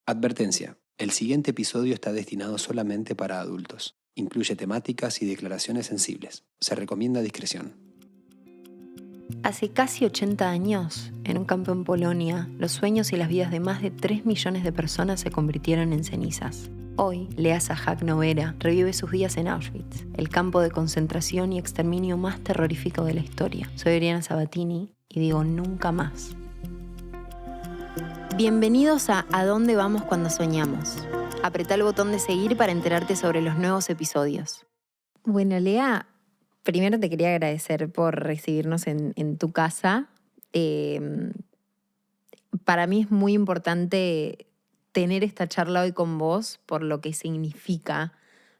Advertencia: el siguiente episodio está destinado solamente para adultos. Incluye temáticas y declaraciones sensibles. Se recomienda discreción. Hace casi 80 años, en un campo en Polonia, los sueños y las vidas de más de 3 millones de personas se convirtieron en cenizas. Hoy, Lea Sahak Novera revive sus días en Auschwitz, el campo de concentración y exterminio más terrorífico de la historia. Soy Oriana Sabatini y digo nunca más. Bienvenidos a dónde vamos cuando soñamos. Apretá el botón de seguir para enterarte sobre los nuevos episodios. Bueno, Lea, primero te quería agradecer por recibirnos en tu casa. Para mí es muy importante tener esta charla hoy con vos por lo que significa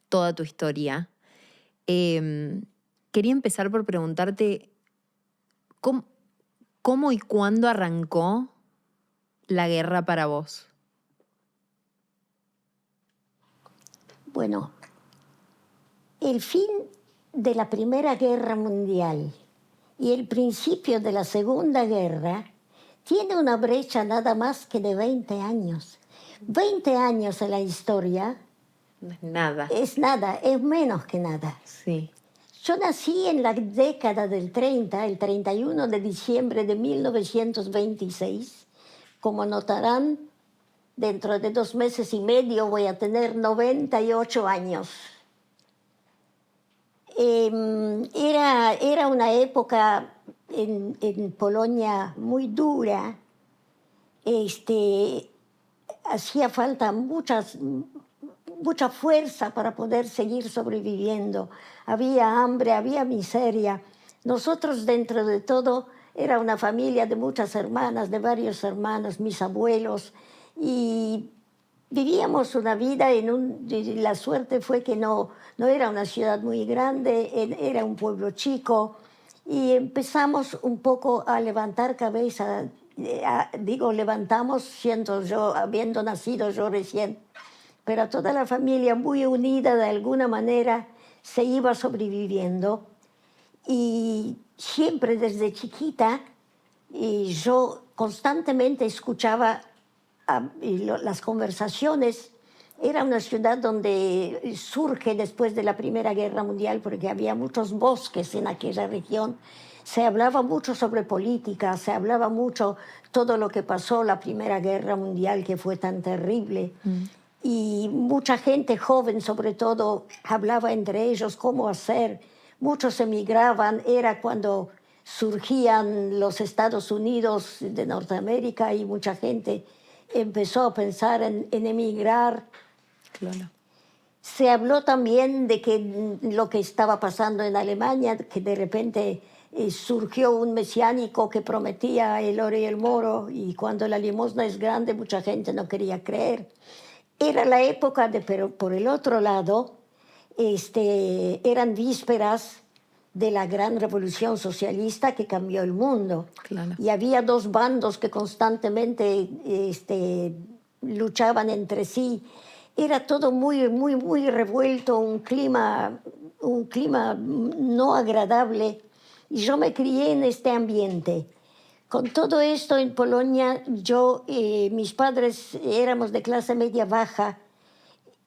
toda tu historia. Quería empezar por preguntarte cómo y cuándo arrancó la guerra para vos. Bueno, el fin de la Primera Guerra Mundial y el principio de la Segunda Guerra tiene una brecha nada más que de 20 años. 20 años en la historia No es nada. es nada, es menos que nada. Sí. Yo nací en la década del 30, el 31 de diciembre de 1926. Como notarán, dentro de 2 meses y medio voy a tener 98 años. Era una época en Polonia muy dura. Hacía falta mucha fuerza para poder seguir sobreviviendo. Había hambre, había miseria. Nosotros, dentro de todo, era una familia de muchas hermanas, de varios hermanos, mis abuelos, y vivíamos una vida la suerte fue que no era una ciudad muy grande, era un pueblo chico, y empezamos un poco a levantar cabeza. Levantamos siendo yo, habiendo nacido yo recién, pero toda la familia muy unida de alguna manera se iba sobreviviendo. Y siempre desde chiquita yo constantemente escuchaba las conversaciones. Era una ciudad donde surge después de la Primera Guerra Mundial, porque había muchos bosques en aquella región. Se hablaba mucho sobre política, se hablaba mucho todo lo que pasó la Primera Guerra Mundial, que fue tan terrible. Y mucha gente joven, sobre todo, hablaba entre ellos cómo hacer. Muchos emigraban, era cuando surgían los Estados Unidos de Norteamérica y mucha gente empezó a pensar en emigrar. Claro. Se habló también de que lo que estaba pasando en Alemania, que de repente surgió un mesiánico que prometía el oro y el moro, y cuando la limosna es grande mucha gente no quería creer. Era la época pero por el otro lado, eran vísperas de la gran revolución socialista que cambió el mundo. Claro. Y había 2 bandos que constantemente luchaban entre sí. Era todo muy, muy, muy revuelto, un clima no agradable. Y yo me crié en este ambiente. Con todo esto en Polonia, mis padres éramos de clase media baja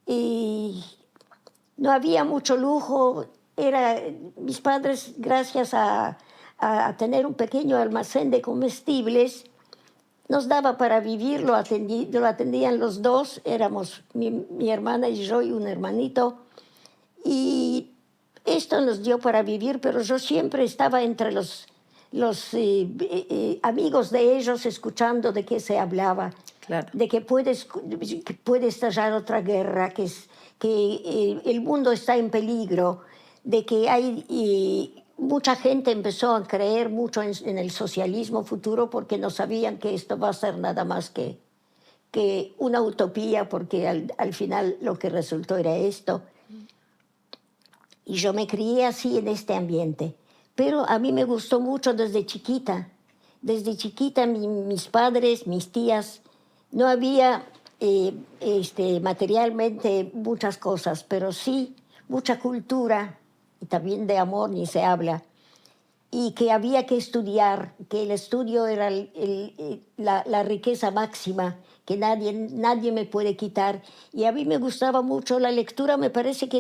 y no había mucho lujo. Mis padres, gracias a tener un pequeño almacén de comestibles, nos daba para vivir, lo atendían los 2, éramos mi hermana y yo y un hermanito, y esto nos dio para vivir, pero yo siempre estaba entre los amigos de ellos, escuchando de qué se hablaba. Claro. De que puede estallar otra guerra, que el mundo está en peligro, de que mucha gente empezó a creer mucho en el socialismo futuro, porque no sabían que esto va a ser nada más que una utopía, porque al final lo que resultó era esto. Y yo me crié así en este ambiente. Pero a mí me gustó mucho desde chiquita. Desde chiquita mis padres, mis tías, no había materialmente muchas cosas, pero sí mucha cultura, y también de amor ni se habla. y que había que estudiar, que el estudio era la riqueza máxima, que nadie me puede quitar. Y a mí me gustaba mucho la lectura, me parece que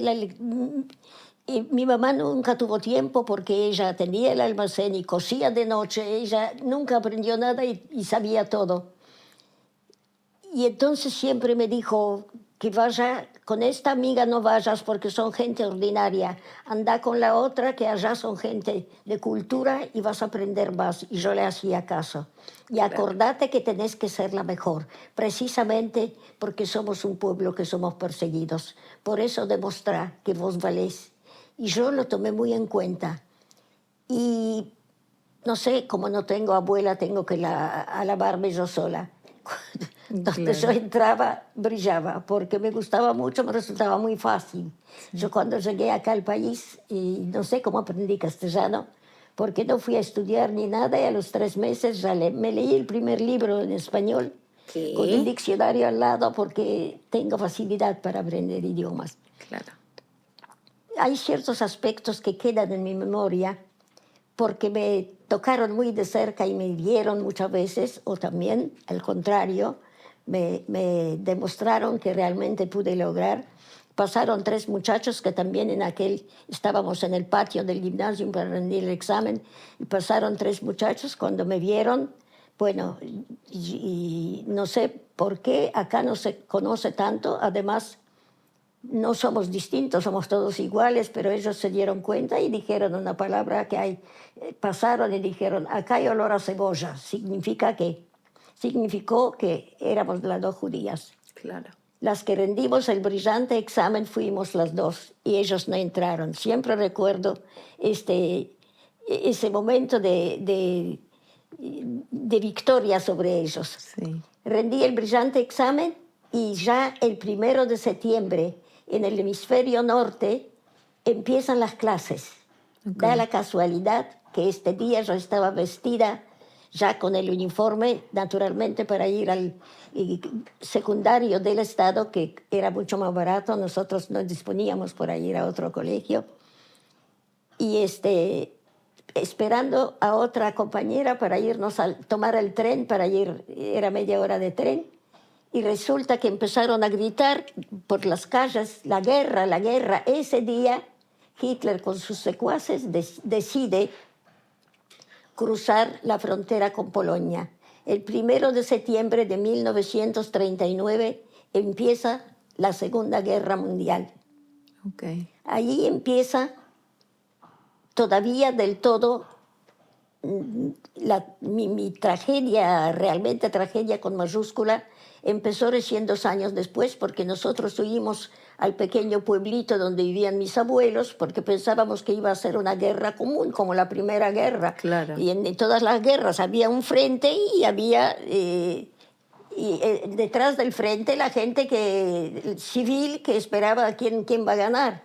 mi mamá nunca tuvo tiempo porque ella tenía el almacén y cosía de noche, ella nunca aprendió nada y sabía todo. Y entonces siempre me dijo que vaya, con esta amiga no vayas porque son gente ordinaria, anda con la otra que allá son gente de cultura y vas a aprender más. Y yo le hacía caso. Y acordate que tenés que ser la mejor, precisamente porque somos un pueblo que somos perseguidos. Por eso demostrá que vos valés. Y yo lo tomé muy en cuenta. Y no sé, como no tengo abuela, tengo que alabarme yo sola. Donde yo entraba, brillaba, porque me gustaba mucho, me resultaba muy fácil. Yo cuando llegué acá al país, y no sé cómo aprendí castellano, porque no fui a estudiar ni nada, y a los 3 meses ya me leí el primer libro en español, con el diccionario al lado, porque tengo facilidad para aprender idiomas. Claro. Hay ciertos aspectos que quedan en mi memoria, porque me tocaron muy de cerca y me hirieron muchas veces, o también, al contrario, me demostraron que realmente pude lograr. Pasaron 3 muchachos que también estábamos en el patio del gimnasio para rendir el examen, y pasaron 3 muchachos cuando me vieron, bueno, y no sé por qué acá no se conoce tanto, además no somos distintos, somos todos iguales, pero ellos se dieron cuenta y dijeron una palabra que hay, pasaron y dijeron, acá hay olor a cebolla, significó que éramos las 2 judías. Claro. Las que rendimos el brillante examen fuimos las 2 y ellos no entraron. Siempre recuerdo ese momento de victoria sobre ellos. Sí. Rendí el brillante examen y ya el 1 de septiembre en el hemisferio norte empiezan las clases. Okay. Da la casualidad que este día yo estaba vestida ya con el uniforme, naturalmente para ir al secundario del Estado, que era mucho más barato, nosotros no disponíamos para ir a otro colegio, y esperando a otra compañera para irnos a tomar el tren, para ir, era media hora de tren, y resulta que empezaron a gritar por las calles, la guerra, la guerra. Ese día Hitler con sus secuaces decide cruzar la frontera con Polonia. El 1 de septiembre de 1939 empieza la Segunda Guerra Mundial. Okay. Allí empieza todavía del todo mi tragedia, realmente tragedia con mayúscula, empezó recién 2 años después, porque nosotros huimos al pequeño pueblito donde vivían mis abuelos, porque pensábamos que iba a ser una guerra común, como la Primera Guerra. Claro. Y en todas las guerras había un frente y había detrás del frente la gente civil que esperaba quién va a ganar.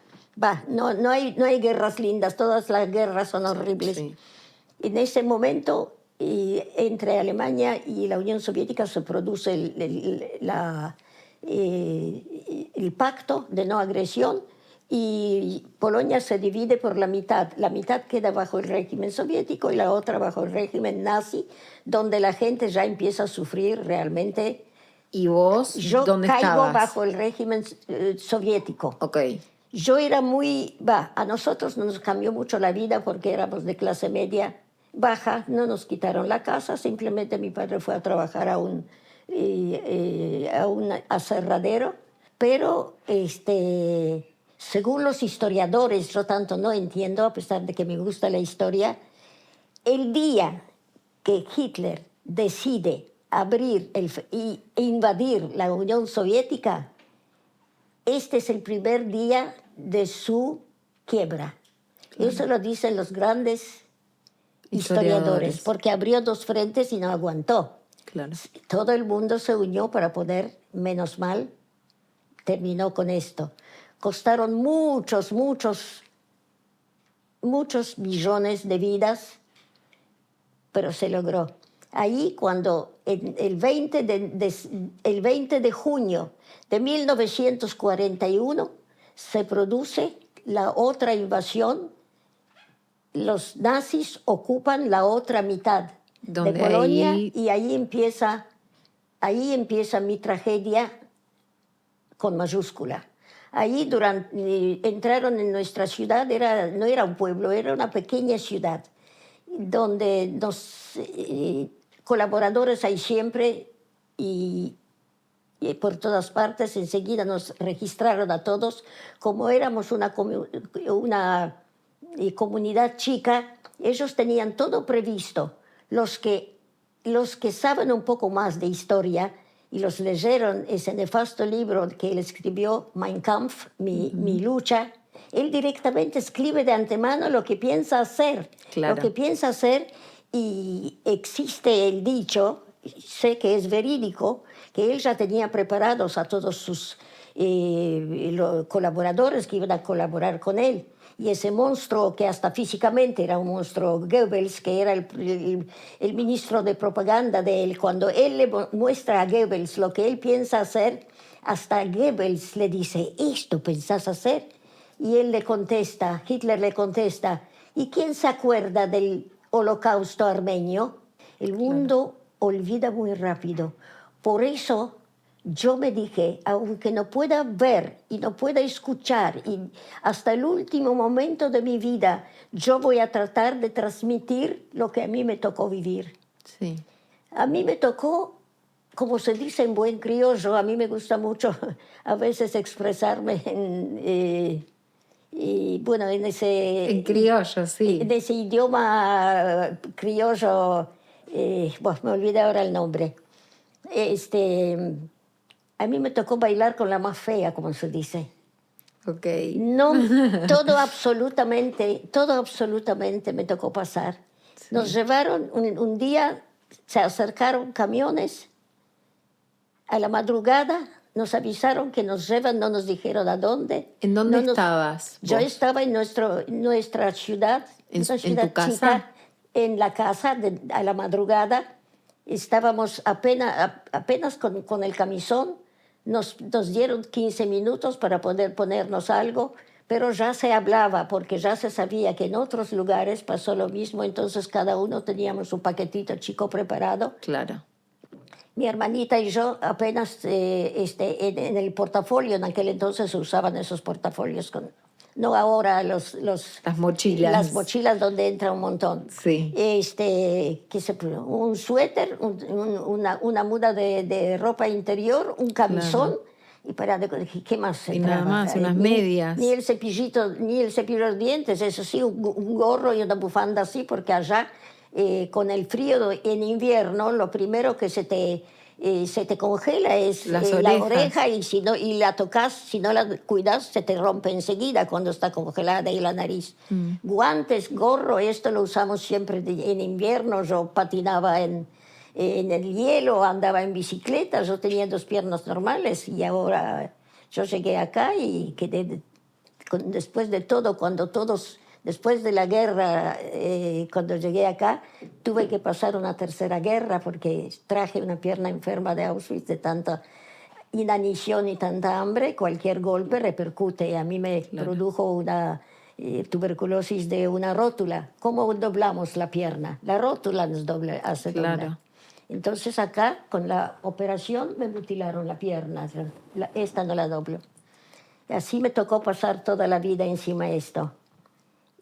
No hay guerras lindas, todas las guerras son horribles. Sí. En ese momento, entre Alemania y la Unión Soviética se produce el pacto de no agresión, y Polonia se divide por la mitad. La mitad queda bajo el régimen soviético y la otra bajo el régimen nazi, donde la gente ya empieza a sufrir realmente. ¿Y vos dónde estabas? Yo caigo bajo el régimen soviético. Okay. Yo era a nosotros no nos cambió mucho la vida porque éramos de clase media baja, no nos quitaron la casa, simplemente mi padre fue a trabajar a un aserradero, pero según los historiadores, yo tanto no entiendo, a pesar de que me gusta la historia, el día que Hitler decide abrir e invadir la Unión Soviética, este es el primer día de su quiebra. Claro. Eso lo dicen los grandes historiadores, porque abrió 2 frentes y no aguantó. Claro. Todo el mundo se unió para poder, menos mal, terminó con esto. Costaron muchos millones de vidas, pero se logró. Ahí cuando el 20 de junio de 1941 se produce la otra invasión los nazis ocupan la otra mitad de Donde Polonia ahí- y ahí empieza mi tragedia con mayúscula. Ahí entraron en nuestra ciudad, no era un pueblo, era una pequeña ciudad, donde colaboradores hay siempre y por todas partes. Enseguida nos registraron a todos. Como éramos una comunidad chica, ellos tenían todo previsto. Los que saben un poco más de historia y los leyeron ese nefasto libro que él escribió, Mein Kampf, mi lucha, él directamente escribe de antemano lo que piensa hacer. Claro. Lo que piensa hacer, y existe el dicho, sé que es verídico, que él ya tenía preparados a todos sus colaboradores que iban a colaborar con él. Y ese monstruo, que hasta físicamente era un monstruo, Goebbels, que era el ministro de propaganda de él, cuando él le muestra a Goebbels lo que él piensa hacer, hasta Goebbels le dice, ¿esto pensás hacer? Y él le contesta, Hitler le contesta, ¿y quién se acuerda del holocausto armenio? El mundo olvida muy rápido. Por eso yo me dije, aunque no pueda ver y no pueda escuchar, y hasta el último momento de mi vida, yo voy a tratar de transmitir lo que a mí me tocó vivir. Sí. A mí me tocó, como se dice en buen criollo, a mí me gusta mucho a veces expresarme en En criollo, sí. en ese idioma criollo, me olvidé ahora el nombre. A mí me tocó bailar con la más fea, como se dice. Ok. No, todo absolutamente me tocó pasar. Sí. Nos llevaron, un día se acercaron camiones, a la madrugada nos avisaron que nos llevan, no nos dijeron a dónde. ¿En dónde estabas Yo vos? estaba en nuestra ciudad, una ciudad tu casa? chica, en la casa, a la madrugada. Estábamos apenas con el camisón, nos dieron 15 minutos para poder ponernos algo, pero ya se hablaba, porque ya se sabía que en otros lugares pasó lo mismo, entonces cada uno teníamos un paquetito chico preparado. Claro. Mi hermanita y yo apenas en el portafolio, en aquel entonces se usaban esos portafolios, no ahora las mochilas. Las mochilas donde entra un montón. Sí. Un suéter, una muda de ropa interior, un camisón. Claro. ¿Y qué más? Y nada más, unas medias. Ni el cepillo de dientes, eso sí, un gorro y una bufanda así, porque allá, con el frío en invierno, lo primero que se te congela es la oreja, y si la tocas, si no la cuidas, se te rompe enseguida cuando está congelada, y la nariz. Guantes, gorro, esto lo usamos siempre en invierno. Yo patinaba en el hielo, andaba en bicicleta, yo tenía 2 piernas normales, y ahora yo llegué acá y quedé, después de todo, después de la guerra, cuando llegué acá, tuve que pasar una tercera guerra porque traje una pierna enferma de Auschwitz, de tanta inanición y tanta hambre. Cualquier golpe repercute. A mí me produjo una tuberculosis de una rótula. ¿Cómo doblamos la pierna? La rótula nos hace doblar. Entonces acá, con la operación, me mutilaron la pierna. Esta no la doblo. Así me tocó pasar toda la vida encima de esto.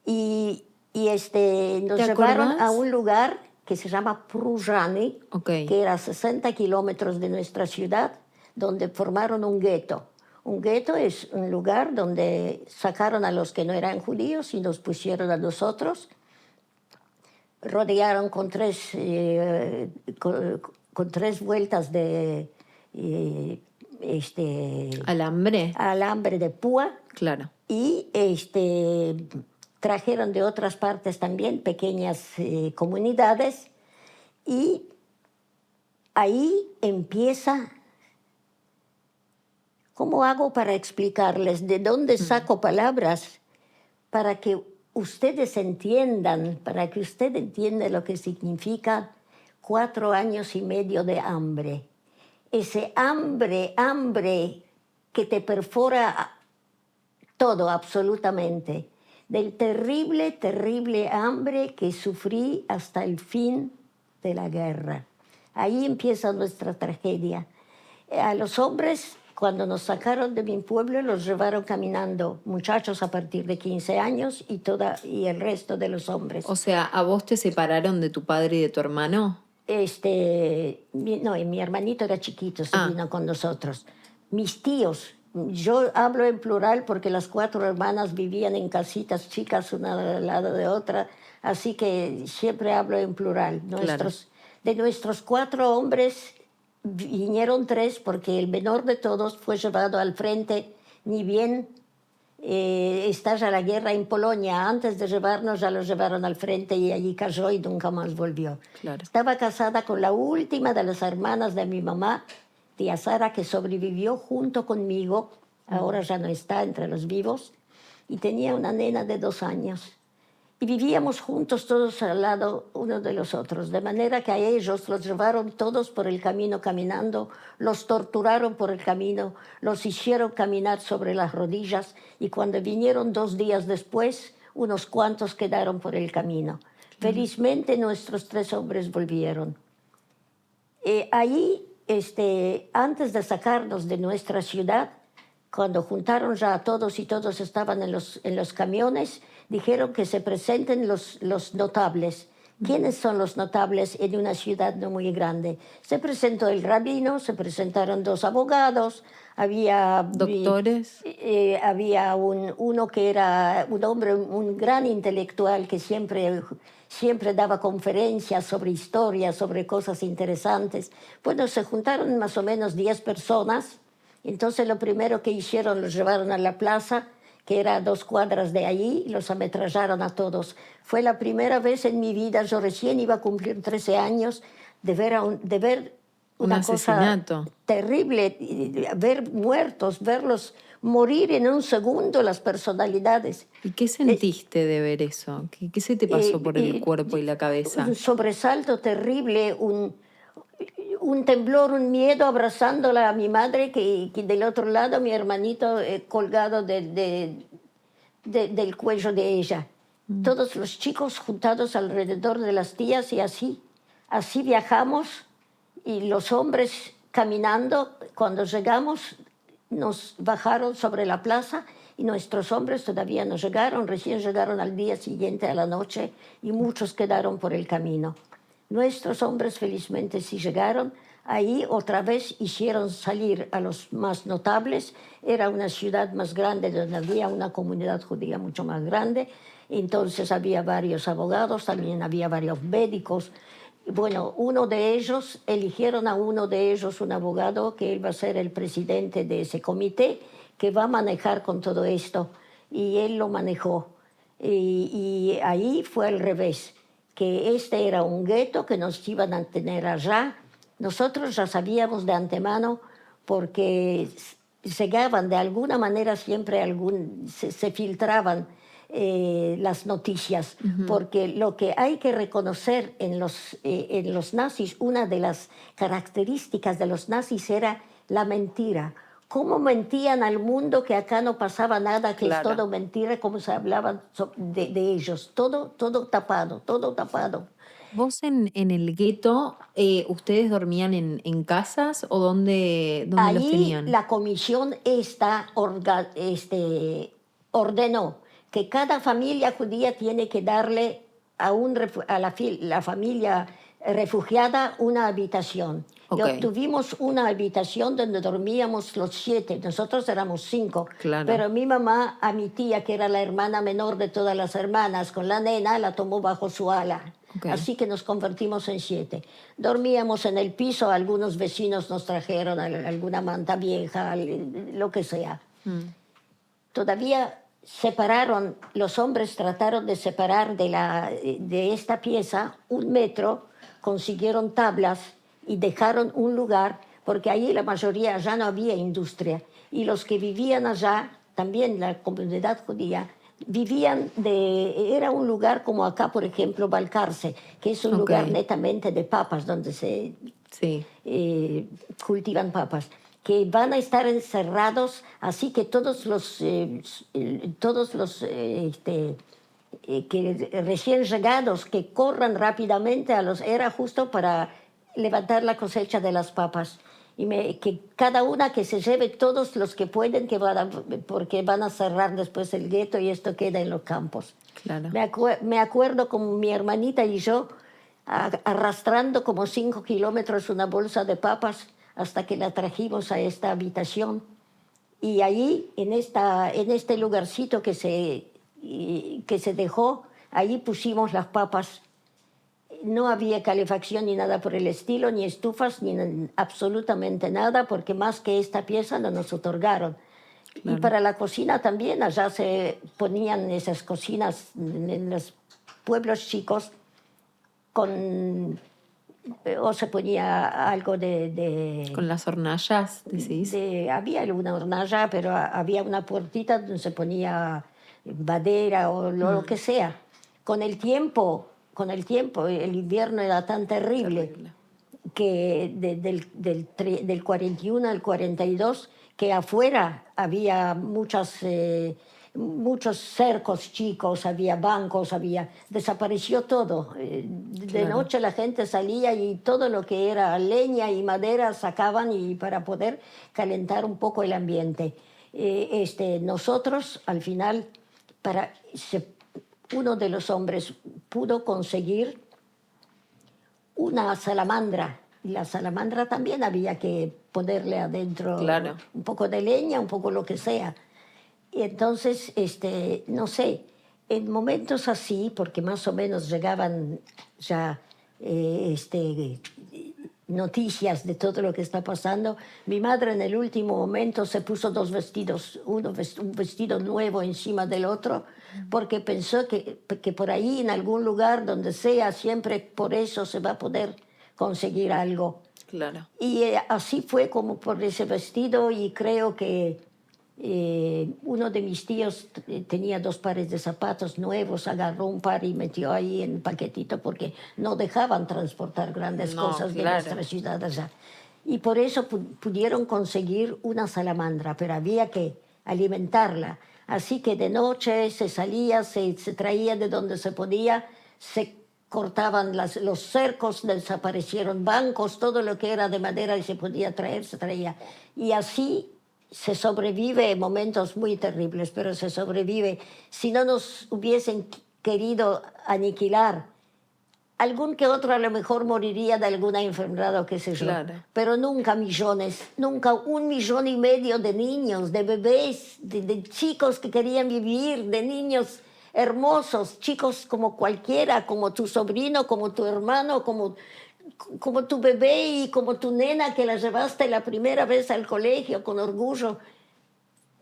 Y nos llevaron a un lugar que se llama Pruzhany, que era a 60 kilómetros de nuestra ciudad, donde formaron un gueto. Un gueto es un lugar donde sacaron a los que no eran judíos y nos pusieron a nosotros. Rodearon con 3 vueltas de alambre de púa. Claro. Y trajeron de otras partes también pequeñas comunidades, y ahí empieza. ¿Cómo hago para explicarles? ¿De dónde saco palabras para que ustedes entiendan, para que usted entienda lo que significa 4 años y medio de hambre? Ese hambre que te perfora todo absolutamente. del terrible, terrible hambre que sufrí hasta el fin de la guerra. Ahí empieza nuestra tragedia. A los hombres, cuando nos sacaron de mi pueblo, los llevaron caminando, muchachos a partir de 15 años y el resto de los hombres. O sea, ¿a vos te separaron de tu padre y de tu hermano? No, mi hermanito era chiquito, se vino con nosotros. Mis tíos, yo hablo en plural porque las 4 hermanas vivían en casitas chicas una al lado de otra, así que siempre hablo en plural. De nuestros 4 hombres vinieron 3 porque el menor de todos fue llevado al frente, ni bien estalla la guerra en Polonia. Antes de llevarnos ya lo llevaron al frente y allí cayó y nunca más volvió. Claro. Estaba casada con la última de las hermanas de mi mamá, tía Sara, que sobrevivió junto conmigo, ahora ya no está entre los vivos, y tenía una nena de 2 años. Y vivíamos juntos todos al lado uno de los otros, de manera que a ellos los llevaron todos por el camino caminando, los torturaron por el camino, los hicieron caminar sobre las rodillas y cuando vinieron 2 días después, unos cuantos quedaron por el camino. Felizmente nuestros 3 hombres volvieron. Ahí, antes de sacarnos de nuestra ciudad, cuando juntaron ya a todos y todos estaban en los camiones, dijeron que se presenten los notables. ¿Quiénes son los notables en una ciudad no muy grande? Se presentó el rabino, se presentaron 2 abogados, había... ¿Doctores? Había uno que era un hombre, un gran intelectual que siempre daba conferencias sobre historia, sobre cosas interesantes. Bueno, se juntaron más o menos 10 personas. Entonces lo primero que hicieron, los llevaron a la plaza, que era a 2 cuadras de allí, y los ametrallaron a todos. Fue la primera vez en mi vida, yo recién iba a cumplir 13 años, de ver una cosa terrible, ver muertos, verlos morir en un segundo, las personalidades. ¿Y qué sentiste de ver eso? ¿Qué se te pasó por el cuerpo y la cabeza? Un sobresalto terrible, un temblor, un miedo, abrazándola a mi madre, que del otro lado mi hermanito colgado del cuello de ella. Todos los chicos juntados alrededor de las tías y así viajamos y los hombres caminando. Cuando llegamos nos bajaron sobre la plaza y nuestros hombres todavía no llegaron, recién llegaron al día siguiente a la noche y muchos quedaron por el camino. Nuestros hombres felizmente sí llegaron. Ahí otra vez hicieron salir a los más notables. Era una ciudad más grande donde había una comunidad judía mucho más grande. Entonces había varios abogados, también había varios médicos. Bueno, eligieron a uno de ellos, un abogado, que él va a ser el presidente de ese comité, que va a manejar con todo esto. Y él lo manejó. Y ahí fue al revés, que era un gueto que nos iban a tener allá. Nosotros ya sabíamos de antemano porque llegaban de alguna manera siempre, se filtraban las noticias, porque lo que hay que reconocer en los nazis, una de las características de los nazis era la mentira. Cómo mentían al mundo que acá no pasaba nada, que claro, es todo mentira, cómo se hablaban de ellos, todo tapado, todo tapado. ¿Vos en el gueto, ustedes dormían en casas o dónde los tenían? Ahí la comisión ordenó que cada familia judía tiene que darle a la familia refugiada una habitación. Okay. Y obtuvimos una habitación donde dormíamos los 7, nosotros éramos 5, claro, pero mi mamá a mi tía, que era la hermana menor de todas las hermanas, con la nena, la tomó bajo su ala. Okay. Así que nos convertimos en 7. Dormíamos en el piso, algunos vecinos nos trajeron alguna manta vieja, lo que sea. Todavía separaron, los hombres trataron de separar de esta pieza 1 metro, consiguieron tablas y dejaron un lugar, porque allí la mayoría ya no había industria. Y los que vivían allá, también la comunidad judía, era un lugar como acá, por ejemplo, Balcarce, que es un lugar netamente de papas, donde se cultivan papas. que van a estar encerrados, así que todos los que recién llegados que corran rápidamente era justo para levantar la cosecha de las papas. Que cada una que se lleve todos los que pueden, porque van a cerrar después el gueto y esto queda en los campos. Claro. Me acuerdo como mi hermanita y yo arrastrando como 5 kilómetros una bolsa de papas hasta que la trajimos a esta habitación. Y ahí, en este lugarcito que se dejó, ahí pusimos las papas. No había calefacción ni nada por el estilo, ni estufas, ni absolutamente nada, porque más que esta pieza no nos otorgaron. Claro. Y para la cocina también, allá se ponían esas cocinas en los pueblos chicos, o se ponía algo ¿Con las hornallas, decís? Había una hornalla, pero había una puertita donde se ponía madera o lo que sea. Con el tiempo, el invierno era tan terrible. Que del 41 al 42, que afuera había muchos cercos chicos, había bancos, desapareció todo. De noche la gente salía y todo lo que era leña y madera sacaban y para poder calentar un poco el ambiente. Nosotros, al final, uno de los hombres pudo conseguir una salamandra. Y la salamandra también había que ponerle adentro un poco de leña, un poco lo que sea. Y entonces, no sé, en momentos así, porque más o menos llegaban ya noticias de todo lo que está pasando, mi madre en el último momento se puso 2 vestidos, un vestido nuevo encima del otro, porque pensó que por ahí, en algún lugar, donde sea, siempre por eso se va a poder conseguir algo. Claro. Y así fue como por ese vestido, y creo que uno de mis tíos tenía 2 pares de zapatos nuevos, agarró un par y metió ahí en un paquetito, porque no dejaban transportar grandes cosas de nuestra ciudad allá. Y por eso pudieron conseguir una salamandra, pero había que alimentarla. Así que de noche se salía, se traía de donde se podía, se cortaban los cercos, desaparecieron bancos, todo lo que era de madera y se podía traer, se traía. Y así se sobrevive en momentos muy terribles, pero se sobrevive. Si no nos hubiesen querido aniquilar, algún que otro a lo mejor moriría de alguna enfermedad o qué sé yo. Claro. Pero nunca millones, nunca 1,5 millones de niños, de bebés, de chicos que querían vivir, de niños hermosos, chicos como cualquiera, como tu sobrino, como tu hermano, como tu bebé y como tu nena que la llevaste la primera vez al colegio con orgullo.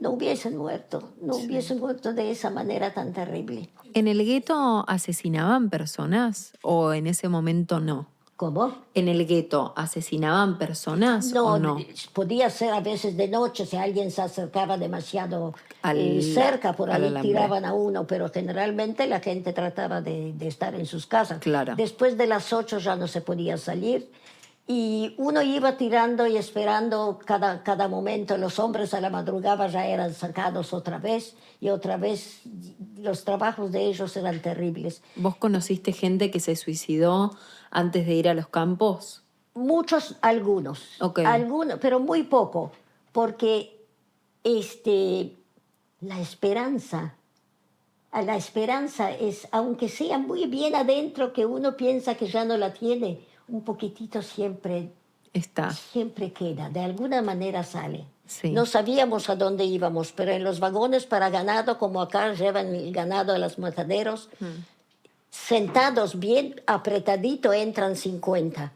No hubiesen muerto de esa manera tan terrible. ¿En el gueto asesinaban personas o en ese momento no? ¿Cómo? ¿En el gueto asesinaban personas o no? Podía ser a veces de noche, si alguien se acercaba demasiado cerca, por ahí tiraban a uno, pero generalmente la gente trataba de estar en sus casas. Claro. Después de las 8 ya no se podía salir. Y uno iba tirando y esperando cada momento. Los hombres a la madrugada ya eran sacados otra vez, y otra vez los trabajos de ellos eran terribles. ¿Vos conociste gente que se suicidó antes de ir a los campos? Muchos, algunos. Okay. Algunos, pero muy poco, porque la esperanza es, aunque sea muy bien adentro, que uno piensa que ya no la tiene, un poquitito siempre queda, de alguna manera sale. Sí. No sabíamos a dónde íbamos, pero en los vagones para ganado, como acá llevan el ganado a los mataderos, sentados bien apretadito entran 50.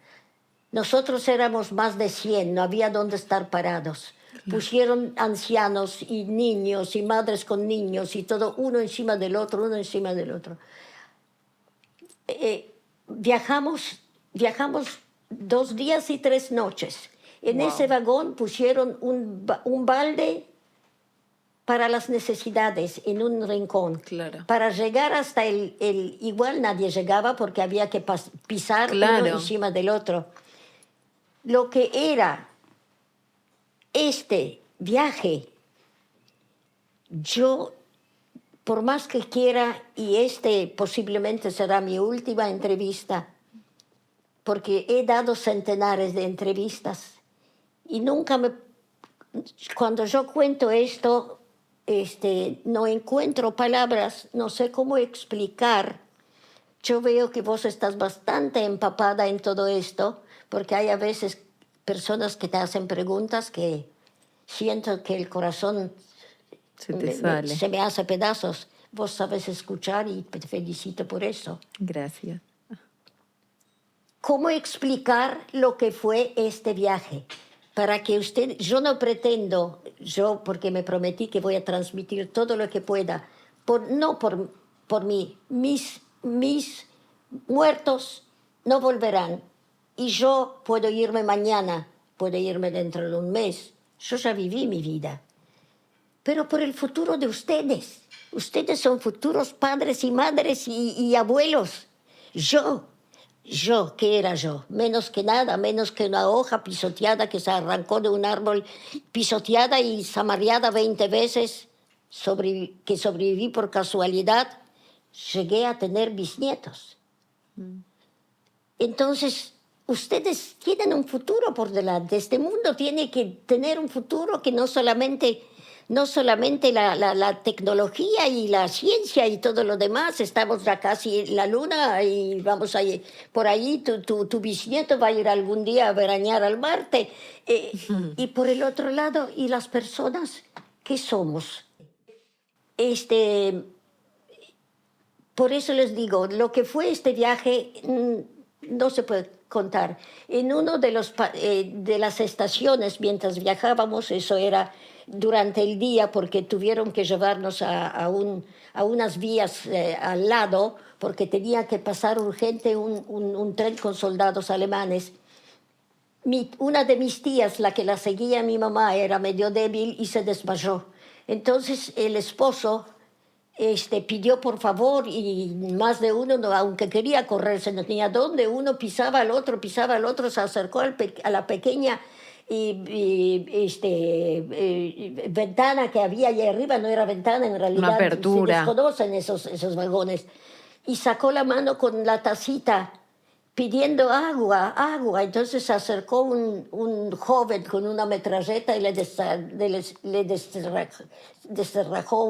Nosotros éramos más de 100, no había dónde estar parados. Pusieron ancianos y niños y madres con niños y todo, uno encima del otro, uno encima del otro. Viajamos 2 días y 3 noches. En ese vagón pusieron un balde para las necesidades en un rincón. Claro. Para llegar hasta igual nadie llegaba porque había que pisar uno encima del otro. Lo que era este viaje, yo, por más que quiera, y posiblemente será mi última entrevista, porque he dado centenares de entrevistas y cuando yo cuento esto, no encuentro palabras, no sé cómo explicar. Yo veo que vos estás bastante empapada en todo esto, porque hay a veces personas que te hacen preguntas que siento que el corazón se me hace pedazos. Vos sabes escuchar y te felicito por eso. Gracias. ¿Cómo explicar lo que fue este viaje? Para que yo no pretendo, porque me prometí que voy a transmitir todo lo que pueda, no por mí, mis muertos no volverán. Y yo puedo irme mañana, puedo irme dentro de un mes. Yo ya viví mi vida. Pero por el futuro de ustedes. Ustedes son futuros padres y madres y abuelos. ¿Qué era yo? Menos que nada, menos que una hoja pisoteada que se arrancó de un árbol, pisoteada y zamarreada 20 veces, que sobreviví por casualidad. Llegué a tener bisnietos. Entonces, ustedes tienen un futuro por delante. Este mundo tiene que tener un futuro que no solamente la tecnología y la ciencia y todo lo demás. Estamos ya casi en la luna y vamos a ir por ahí. Tu bisnieto va a ir algún día a veranear al Marte. Y por el otro lado, ¿y las personas qué somos? Por eso les digo, lo que fue este viaje no se puede contar. En uno de las estaciones, mientras viajábamos, eso era durante el día, porque tuvieron que llevarnos a unas vías al lado, porque tenía que pasar urgente un tren con soldados alemanes. Una de mis tías, la que la seguía mi mamá, era medio débil y se desmayó. Entonces el esposo pidió por favor, y más de uno, aunque quería correrse, no tenía dónde, uno pisaba al otro, se acercó a la pequeña ventana que había allá arriba. No era ventana, en realidad. Una apertura. Se desconocen esos vagones. Y sacó la mano con la tacita pidiendo agua. Entonces se acercó un joven con una metralleta y le descerrajó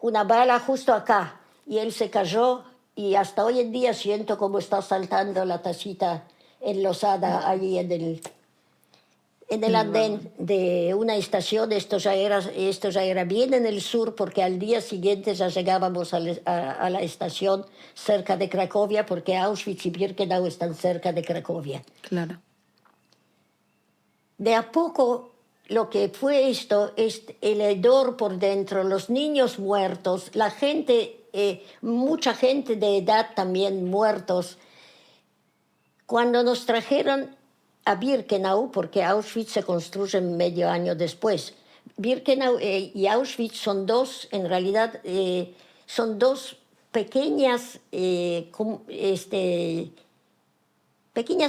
una bala justo acá. Y él se cayó, y hasta hoy en día siento cómo está saltando la tacita enlosada allí en el andén de una estación. Esto ya era bien en el sur, porque al día siguiente ya llegábamos a la estación cerca de Cracovia, porque Auschwitz y Birkenau están cerca de Cracovia. Claro. De a poco, lo que fue esto es el hedor por dentro, los niños muertos, la gente, mucha gente de edad también muertos. Cuando nos trajeron a Birkenau, porque Auschwitz se construye medio año después. Birkenau y Auschwitz son en realidad, son dos pequeñas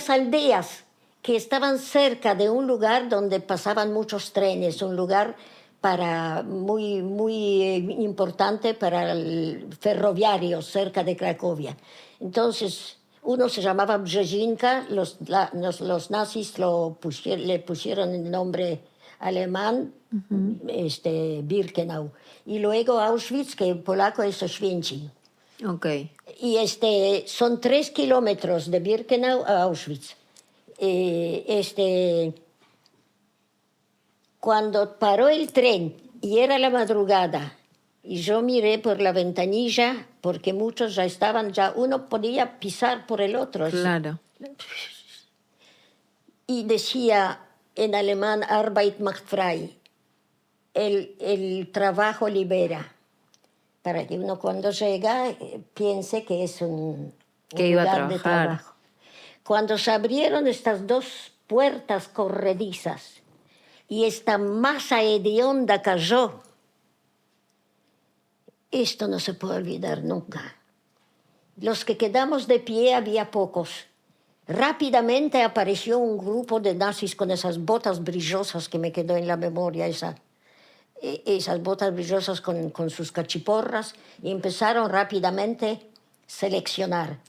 aldeas que estaban cerca de un lugar donde pasaban muchos trenes, un lugar muy importante para el ferroviario, cerca de Cracovia. Entonces, uno se llamaba Brzezinka, los nazis le pusieron el nombre alemán, Birkenau. Y luego Auschwitz, que en polaco es Oświęcim. Okay. Y son 3 kilómetros de Birkenau a Auschwitz. Cuando paró el tren y era la madrugada, y yo miré por la ventanilla, porque muchos ya estaban, uno podía pisar por el otro. Claro. Y decía en alemán, Arbeit macht frei, el trabajo libera, para que uno cuando llega piense que es un lugar de trabajo. Cuando se abrieron estas 2 puertas corredizas y esta masa hedionda cayó, esto no se puede olvidar nunca. Los que quedamos de pie, había pocos, Rápidamente apareció un grupo de nazis con esas botas brillosas que me quedó en la memoria, esas botas brillosas con sus cachiporras, y empezaron rápidamente a seleccionar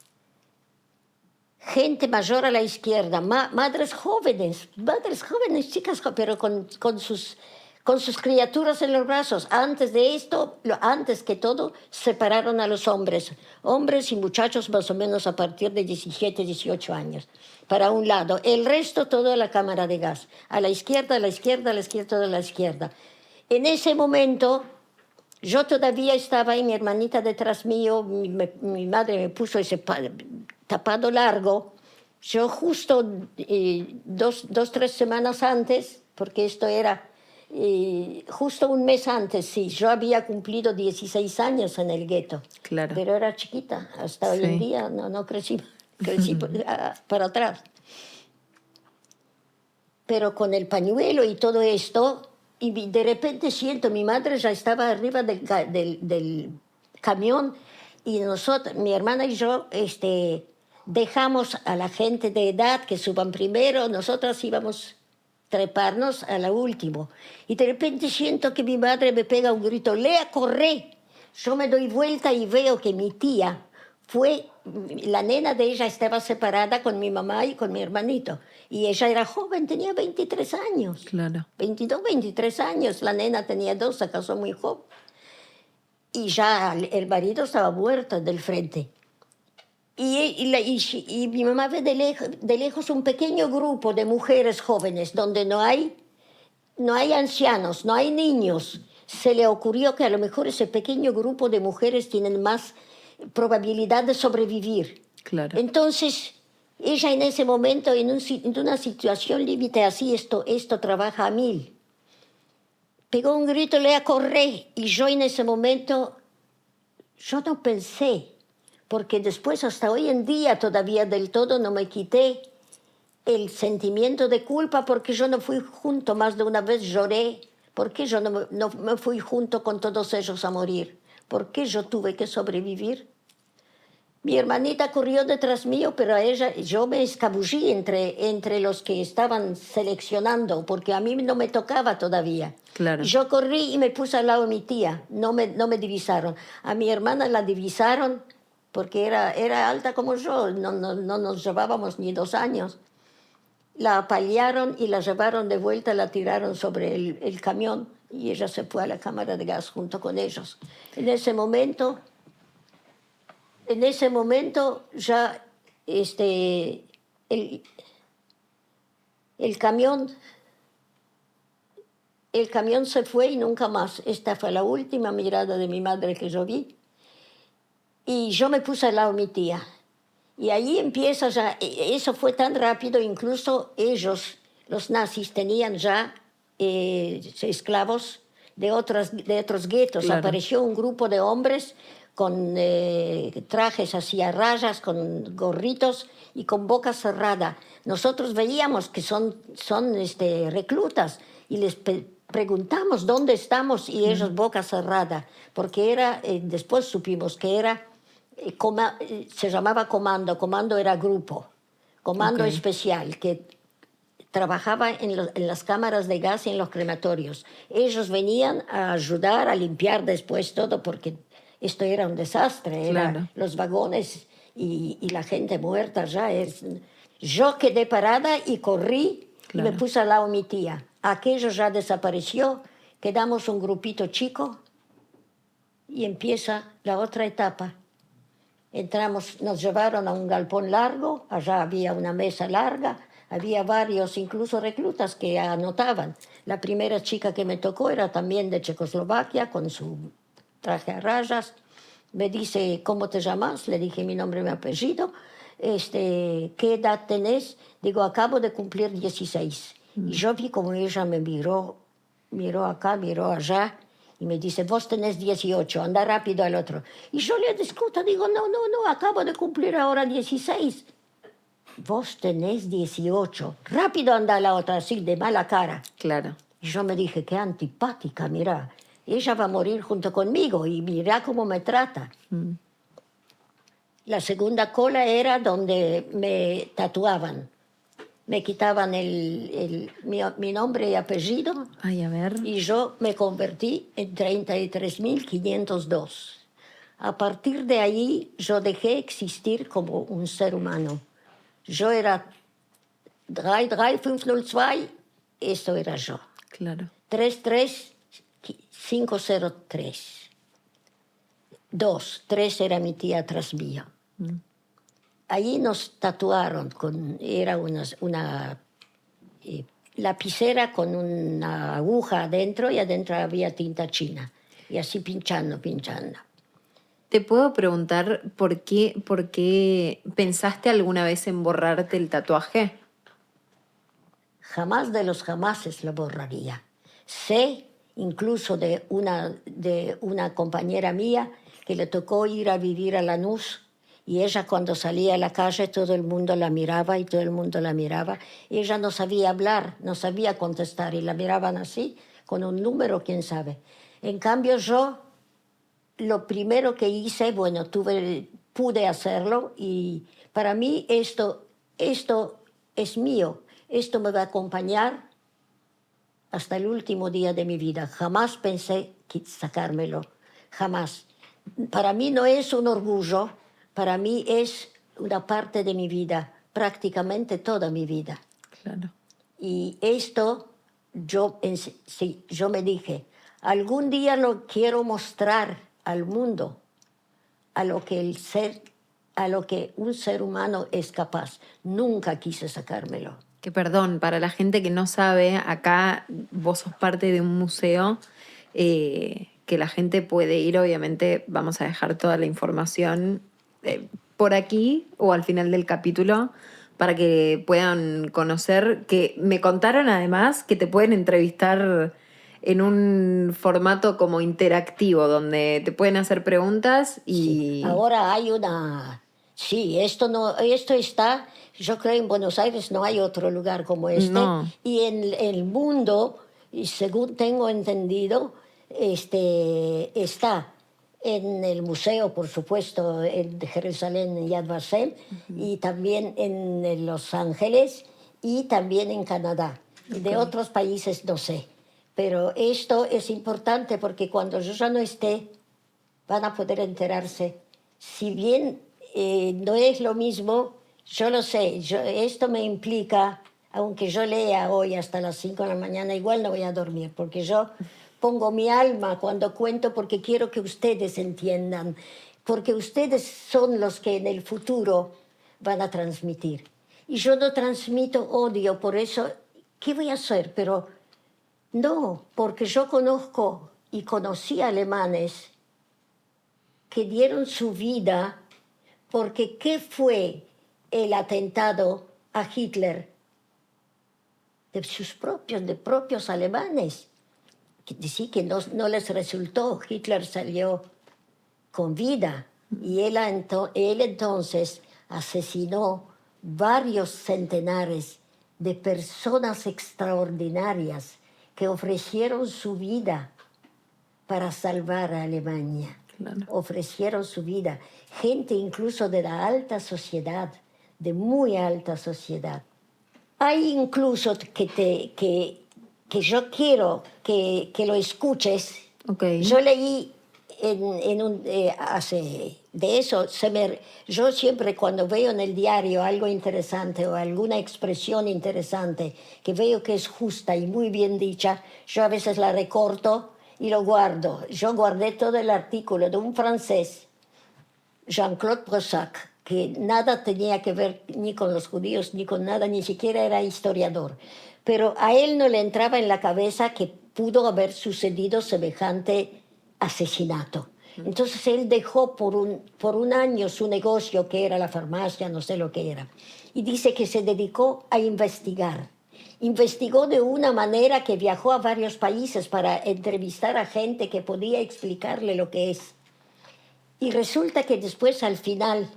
gente mayor a la izquierda, madres jóvenes, chicas, pero con sus criaturas en los brazos. Antes de esto, antes que todo, separaron a los hombres y muchachos más o menos a partir de 17, 18 años, para un lado. El resto, todo a la cámara de gas, a la izquierda, a la izquierda, a la izquierda, todo a la izquierda. En ese momento, yo todavía estaba ahí, mi hermanita detrás mío, mi madre me puso ese tapado largo. Yo justo 3 semanas antes, porque esto era justo un mes antes, sí, yo había cumplido 16 años en el gueto. Claro. Pero era chiquita, hasta hoy en día no crecí para atrás. Pero con el pañuelo y todo esto, y de repente siento, mi madre ya estaba arriba del camión, y nosotros, mi hermana y yo, dejamos a la gente de edad que suban primero, nosotras íbamos a treparnos a la última. Y de repente siento que mi madre me pega un grito: Lea, corre. Yo me doy vuelta y veo que mi tía la nena de ella estaba separada con mi mamá y con mi hermanito. Y ella era joven, tenía 23 años. Claro. 22, 23 años. La nena tenía 2, se casó muy joven. Y ya el marido estaba muerto del frente. Y mi mamá ve de lejos un pequeño grupo de mujeres jóvenes donde no hay ancianos, no hay niños. Se le ocurrió que a lo mejor ese pequeño grupo de mujeres tienen más probabilidad de sobrevivir. Claro. Entonces, ella en ese momento, en una situación límite así, esto trabaja a 1000. Pegó un grito: Lea, corre. Y yo en ese momento, yo no pensé, porque después hasta hoy en día todavía del todo no me quité el sentimiento de culpa, porque yo no fui junto, más de una vez lloré, porque yo no me fui junto con todos ellos a morir, porque yo tuve que sobrevivir. Mi hermanita corrió detrás mío, pero yo me escabullí entre los que estaban seleccionando, porque a mí no me tocaba todavía. Claro. Yo corrí y me puse al lado de mi tía, no me divisaron. A mi hermana la divisaron porque era alta como yo, no nos llevábamos ni 2 años. La apalearon y la llevaron de vuelta, la tiraron sobre el camión, y ella se fue a la cámara de gas junto con ellos. En ese momento ya el camión se fue y nunca más. Esta fue la última mirada de mi madre que yo vi. Y yo me puse al lado de mi tía. Y ahí empieza ya, eso fue tan rápido, incluso ellos, los nazis, tenían ya esclavos de otros guetos. Claro. Apareció un grupo de hombres con trajes así a rayas, con gorritos y con boca cerrada. Nosotros veíamos que son reclutas, y les preguntamos dónde estamos, y ellos boca cerrada, porque después supimos que era... se llamaba comando era grupo, comando especial, que trabajaba en las cámaras de gas y en los crematorios. Ellos venían a ayudar a limpiar después todo, porque esto era un desastre, Claro. los vagones y la gente muerta ya. Yo quedé parada y corrí. Claro. Y me puse al lado de mi tía. Aquello ya desapareció, quedamos un grupito chico, y empieza la otra etapa. Entramos, nos llevaron a un galpón largo, allá había una mesa larga, había varios, incluso reclutas, que anotaban. La primera chica que me tocó era también de Checoslovaquia, con su traje a rayas. Me dice: ¿cómo te llamas? Le dije mi nombre y mi apellido. ¿Qué edad tenés? Digo: acabo de cumplir 16. Y yo vi como ella me miró acá, miró allá, y me dice: vos tenés 18, anda rápido al otro. Y yo le discuto, digo: no, acabo de cumplir ahora 16. Vos tenés 18, rápido anda a la otra, así, de mala cara. Claro. Y yo me dije: qué antipática, mira, ella va a morir junto conmigo, y mira cómo me trata. La segunda cola era donde me tatuaban. Me quitaban mi nombre y apellido. Ay, a ver. Y yo me convertí en 33.502. A partir de ahí yo dejé existir como un ser humano. Yo era 33502, eso era yo. Claro. 33503. 3 era mi tía atrás mío. Allí nos tatuaron, era una lapicera con una aguja adentro y adentro había tinta china. Y así pinchando. ¿Te puedo preguntar por qué pensaste alguna vez en borrarte el tatuaje? Jamás de los jamases lo borraría. Sé incluso de una compañera mía que le tocó ir a vivir a Lanús, y ella cuando salía a la calle todo el mundo la miraba y todo el mundo la miraba. Y ella no sabía hablar, no sabía contestar y la miraban así, con un número, quién sabe. En cambio yo, lo primero que hice, bueno, pude hacerlo, y para mí esto es mío, esto me va a acompañar hasta el último día de mi vida. Jamás pensé sacármelo, jamás. Para mí no es un orgullo, para mí es una parte de mi vida, prácticamente toda mi vida. Claro. Y esto yo me dije, algún día lo quiero mostrar al mundo, a lo que un ser humano es capaz. Nunca quise sacármelo. Que perdón, para la gente que no sabe, acá vos sos parte de un museo que la gente puede ir, obviamente vamos a dejar toda la información por aquí o al final del capítulo para que puedan conocer, que me contaron además que te pueden entrevistar en un formato como interactivo, donde te pueden hacer preguntas y... Sí. Ahora hay Sí, esto está, yo creo en Buenos Aires no hay otro lugar como este. No. Y en el mundo, y según tengo entendido, está en el museo, por supuesto, de Jerusalén, en Yad Vashem, y también en Los Ángeles, y también en Canadá. De otros países no sé. Pero esto es importante porque cuando yo ya no esté, van a poder enterarse. Si bien no es lo mismo, yo lo sé, esto me implica, aunque yo lea hoy hasta las 5 de la mañana, igual no voy a dormir, porque yo pongo mi alma cuando cuento, porque quiero que ustedes entiendan, porque ustedes son los que en el futuro van a transmitir. Y yo no transmito odio, por eso, ¿qué voy a hacer? Pero no, porque yo conozco y conocí alemanes que dieron su vida, porque ¿qué fue el atentado a Hitler? De propios alemanes. Sí, que no les resultó. Hitler salió con vida y él entonces asesinó varios centenares de personas extraordinarias que ofrecieron su vida para salvar a Alemania. Claro. Ofrecieron su vida. Gente incluso de la alta sociedad, de muy alta sociedad. Hay incluso que yo quiero que lo escuches. Okay. Yo leí de eso, yo siempre cuando veo en el diario algo interesante o alguna expresión interesante que veo que es justa y muy bien dicha, yo a veces la recorto y lo guardo. Yo guardé todo el artículo de un francés, Jean-Claude Brossac, que nada tenía que ver ni con los judíos ni con nada, ni siquiera era historiador. Pero a él no le entraba en la cabeza que pudo haber sucedido semejante asesinato. Entonces él dejó por un año su negocio, que era la farmacia, no sé lo que era, y dice que se dedicó a investigar. Investigó de una manera que viajó a varios países para entrevistar a gente que podía explicarle lo que es. Y resulta que después, al final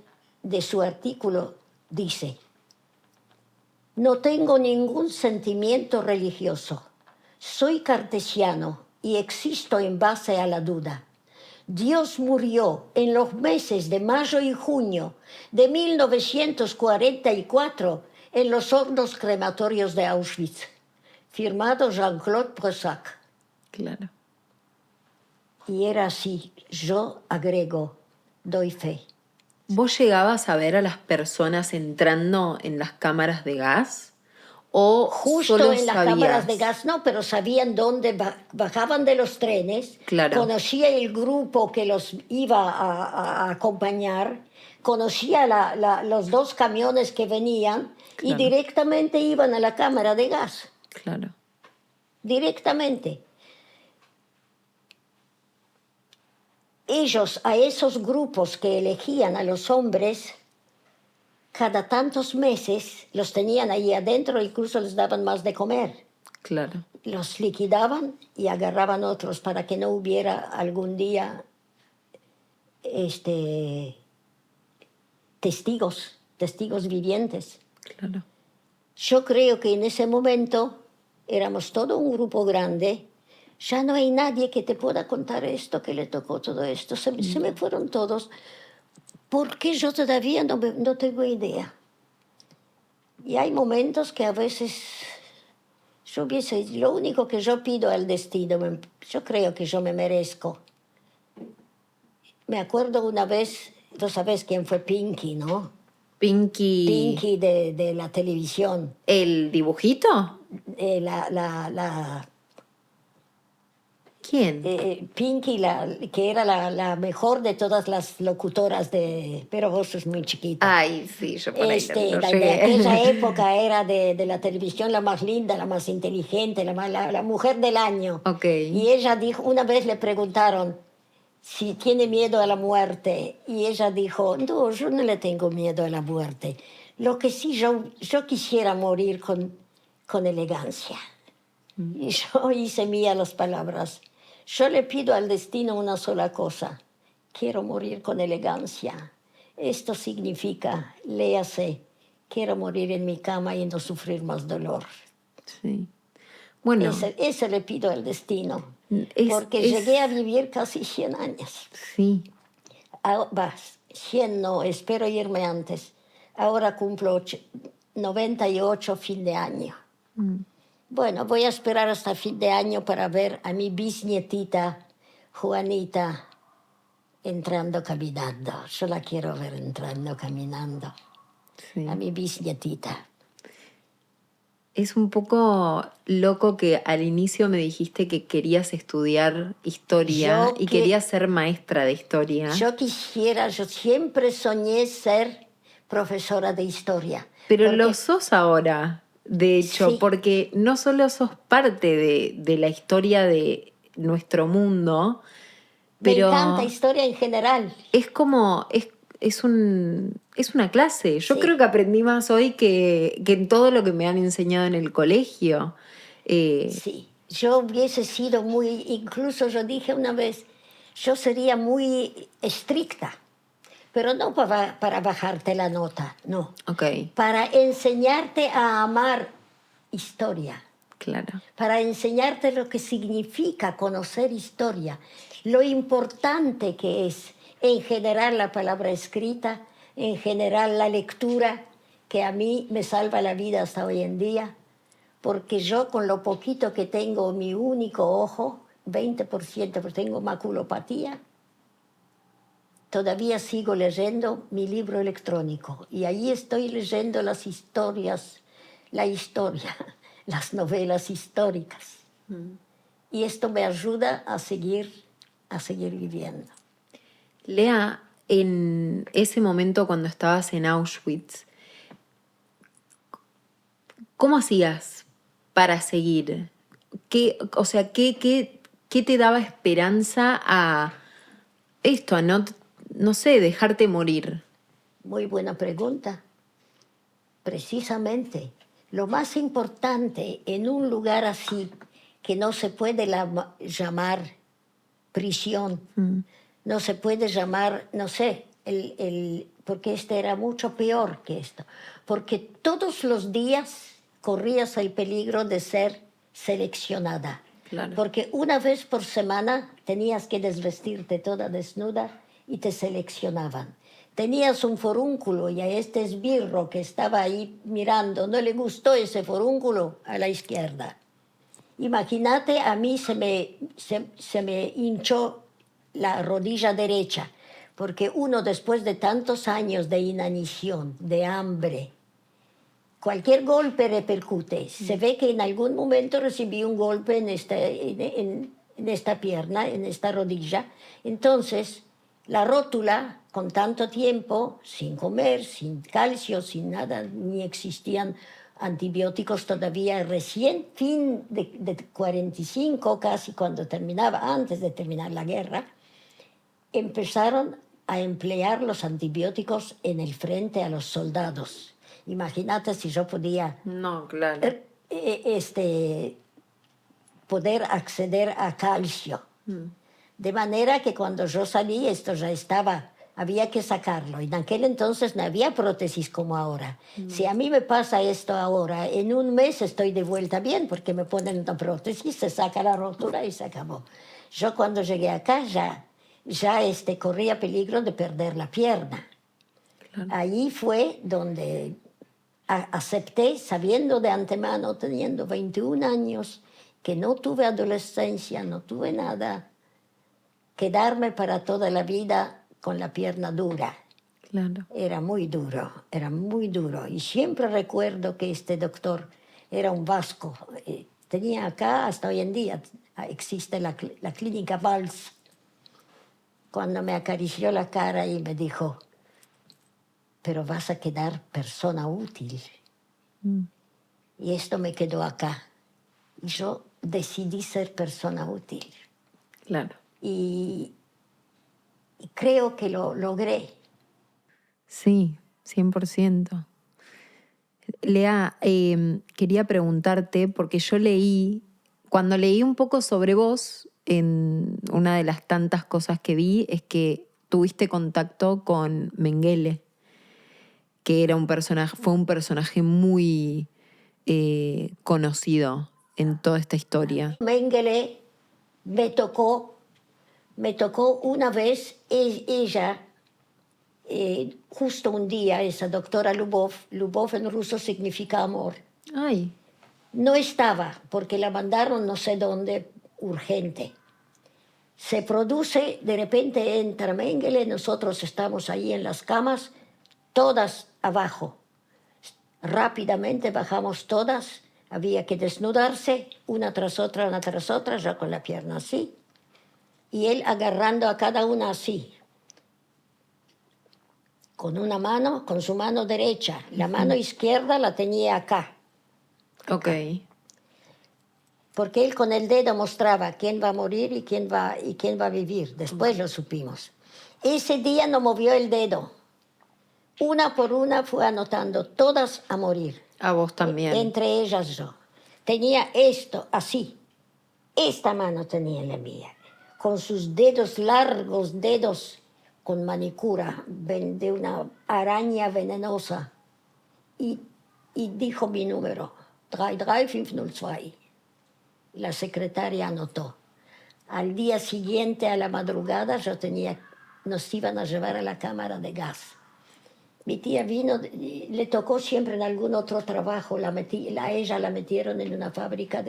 de su artículo, dice: no tengo ningún sentimiento religioso. Soy cartesiano y existo en base a la duda. Dios murió en los meses de mayo y junio de 1944 en los hornos crematorios de Auschwitz. Firmado Jean-Claude Bressac. Claro. Y era así, yo agrego, doy fe. ¿Vos llegabas a ver a las personas entrando en las cámaras de gas? ¿O Justo solo en las sabías? cámaras de gas no, pero sabían dónde bajaban de los trenes. Claro. Conocía el grupo que los iba a acompañar, conocía los 2 camiones que venían y Claro. directamente iban a la cámara de gas. Claro. Directamente. Ellos, a esos grupos que elegían a los hombres, cada tantos meses los tenían ahí adentro, incluso les daban más de comer. Claro. Los liquidaban y agarraban otros para que no hubiera algún día testigos vivientes. Claro. Yo creo que en ese momento éramos todo un grupo grande. Ya no hay nadie que te pueda contar esto, que le tocó todo esto. Se me fueron todos. Porque yo todavía no tengo idea. Y hay momentos que a veces lo único que yo pido al destino, yo creo que yo me merezco. Me acuerdo una vez, tú sabes quién fue Pinky, ¿no? Pinky. Pinky de la televisión. ¿El dibujito? ¿Quién? Pinky, que era la mejor de todas las locutoras pero vos sos muy chiquita. Ay, sí, yo por ahí no de llegué. aquella época era de la televisión la más linda, la más inteligente, la mujer del año. Ok. Y ella dijo, una vez le preguntaron si tiene miedo a la muerte, y ella dijo, no, yo no le tengo miedo a la muerte. Lo que sí, yo quisiera morir con elegancia. Y yo hice mía las palabras. Yo le pido al destino una sola cosa. Quiero morir con elegancia. Esto significa, léase, quiero morir en mi cama y no sufrir más dolor. Sí. Bueno. Ese le pido al destino. Porque llegué a vivir casi 100 años. Sí. 100 no, espero irme antes. Ahora cumplo 98 fin de año. Bueno, voy a esperar hasta fin de año para ver a mi bisnietita Juanita entrando caminando. Yo la quiero ver entrando caminando. Sí. A mi bisnietita. Es un poco loco que al inicio me dijiste que querías estudiar historia y querías ser maestra de historia. Yo siempre soñé ser profesora de historia. Pero lo sos ahora. De hecho, sí. Porque no solo sos parte de la historia de nuestro mundo, pero me encanta historia en general. Es como, es una clase. Yo sí. creo que aprendí más hoy que en todo lo que me han enseñado en el colegio. Sí, yo hubiese sido incluso yo dije una vez, yo sería muy estricta. Pero no para bajarte la nota, no. Okay. Para enseñarte a amar historia. Claro. Para enseñarte lo que significa conocer historia. Lo importante que es, en general, la palabra escrita, en general, la lectura, que a mí me salva la vida hasta hoy en día. Porque yo, con lo poquito que tengo, mi único ojo, 20%, porque tengo maculopatía, todavía sigo leyendo mi libro electrónico y ahí estoy leyendo las historias, la historia, las novelas históricas. Y esto me ayuda a seguir viviendo. Lea, en ese momento cuando estabas en Auschwitz, ¿cómo hacías para seguir? ¿Qué te daba esperanza a esto, a no sé, dejarte morir? Muy buena pregunta. Precisamente, lo más importante en un lugar así, que no se puede llamar prisión, no se puede llamar, no sé, porque era mucho peor que esto, porque todos los días corrías el peligro de ser seleccionada. Claro. Porque una vez por semana tenías que desvestirte toda desnuda y te seleccionaban. Tenías un forúnculo y a este esbirro que estaba ahí mirando, no le gustó ese forúnculo, a la izquierda. Imagínate, a mí se me hinchó la rodilla derecha, porque uno después de tantos años de inanición, de hambre, cualquier golpe repercute. Se ve que en algún momento recibí un golpe en esta pierna, en esta rodilla. Entonces, la rótula, con tanto tiempo, sin comer, sin calcio, sin nada, ni existían antibióticos todavía, recién fin de 45, casi cuando terminaba, antes de terminar la guerra, empezaron a emplear los antibióticos en el frente a los soldados. Imagínate si yo podía No, claro. poder acceder a calcio. De manera que cuando yo salí, esto ya estaba, había que sacarlo. En aquel entonces no había prótesis como ahora. Si a mí me pasa esto ahora, en un mes estoy de vuelta bien, porque me ponen una prótesis, se saca la rótula y se acabó. Yo cuando llegué acá ya corría peligro de perder la pierna. Claro. Ahí fue donde acepté, sabiendo de antemano, teniendo 21 años, que no tuve adolescencia, no tuve nada, quedarme para toda la vida con la pierna dura. Claro. Era muy duro. Y siempre recuerdo que este doctor era un vasco. Tenía acá, hasta hoy en día, existe la clínica Valls. Cuando me acarició la cara y me dijo, pero vas a quedar persona útil. Y esto me quedó acá. Y yo decidí ser persona útil. Claro. Y creo que lo logré. Sí, 100%. Lea, quería preguntarte, porque yo cuando leí un poco sobre vos, en una de las tantas cosas que vi, es que tuviste contacto con Mengele, que fue un personaje muy conocido en toda esta historia. Mengele me tocó una vez, ella, justo un día, esa doctora Lubov en ruso significa amor. Ay. No estaba, porque la mandaron no sé dónde, urgente. Se produce, de repente entra Mengele, nosotros estamos ahí en las camas, todas abajo. Rápidamente bajamos todas, había que desnudarse, una tras otra, ya con la pierna así. Y él agarrando a cada una así, con una mano, con su mano derecha. La mano izquierda la tenía acá. Ok. Porque él con el dedo mostraba quién va a morir y quién va a vivir. Después lo supimos. Ese día no movió el dedo. Una por una fue anotando, todas a morir. A vos también. Entre ellas yo. Tenía esto así. Esta mano tenía la mía. Con sus dedos largos, dedos con manicura de una araña venenosa. Y dijo mi número, 33502. La secretaria anotó. Al día siguiente, a la madrugada, nos iban a llevar a la cámara de gas. Mi tía vino, le tocó siempre en algún otro trabajo, ella la metieron en una fábrica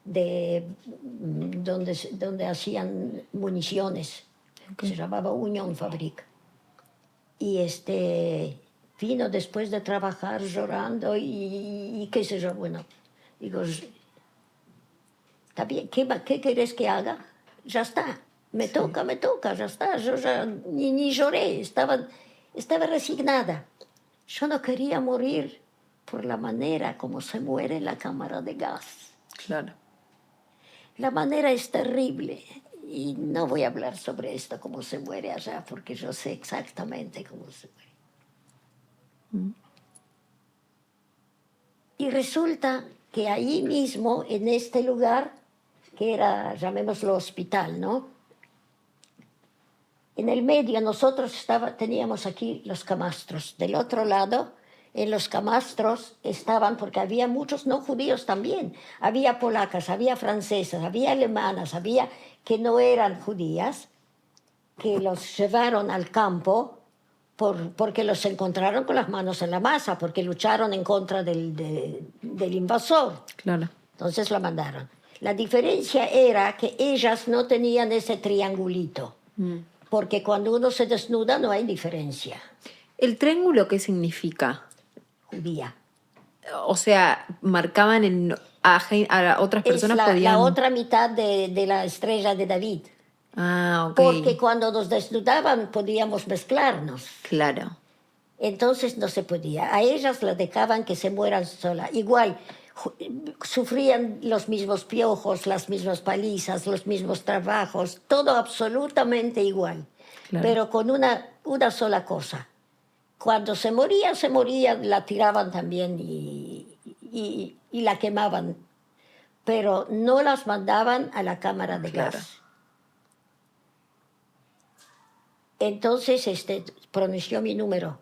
donde hacían municiones. Okay. Se llamaba Union Fabrik. Y vino después de trabajar llorando y qué sé yo, bueno, digo, está bien, ¿qué querés que haga? Ya está, me toca, ya está, yo ya ni lloré, estaba resignada. Yo no quería morir por la manera como se muere en la cámara de gas. Claro. La manera es terrible y no voy a hablar sobre esto, cómo se muere allá, porque yo sé exactamente cómo se muere. Y resulta que ahí mismo, en este lugar, que era, llamémoslo hospital, ¿no? En el medio nosotros teníamos aquí los camastros. Del otro lado En los camastros estaban, porque había muchos no judíos también, había polacas, había francesas, había alemanas, había que no eran judías, que los llevaron al campo porque los encontraron con las manos en la masa, porque lucharon en contra del invasor. Claro. Entonces la mandaron. La diferencia era que ellas no tenían ese triangulito, porque cuando uno se desnuda no hay diferencia. ¿El triángulo qué significa? Judía. O sea, marcaban a otras personas Es podían... la otra mitad de la estrella de David. Ah, ok. Porque cuando nos desnudaban podíamos mezclarnos. Claro. Entonces no se podía. A ellas las dejaban que se mueran solas. Igual, sufrían los mismos piojos, las mismas palizas, los mismos trabajos, todo absolutamente igual. Claro. Pero con una sola cosa. Cuando se morían, la tiraban también y la quemaban. Pero no las mandaban a la cámara de Claro. gas. Entonces pronunció mi número.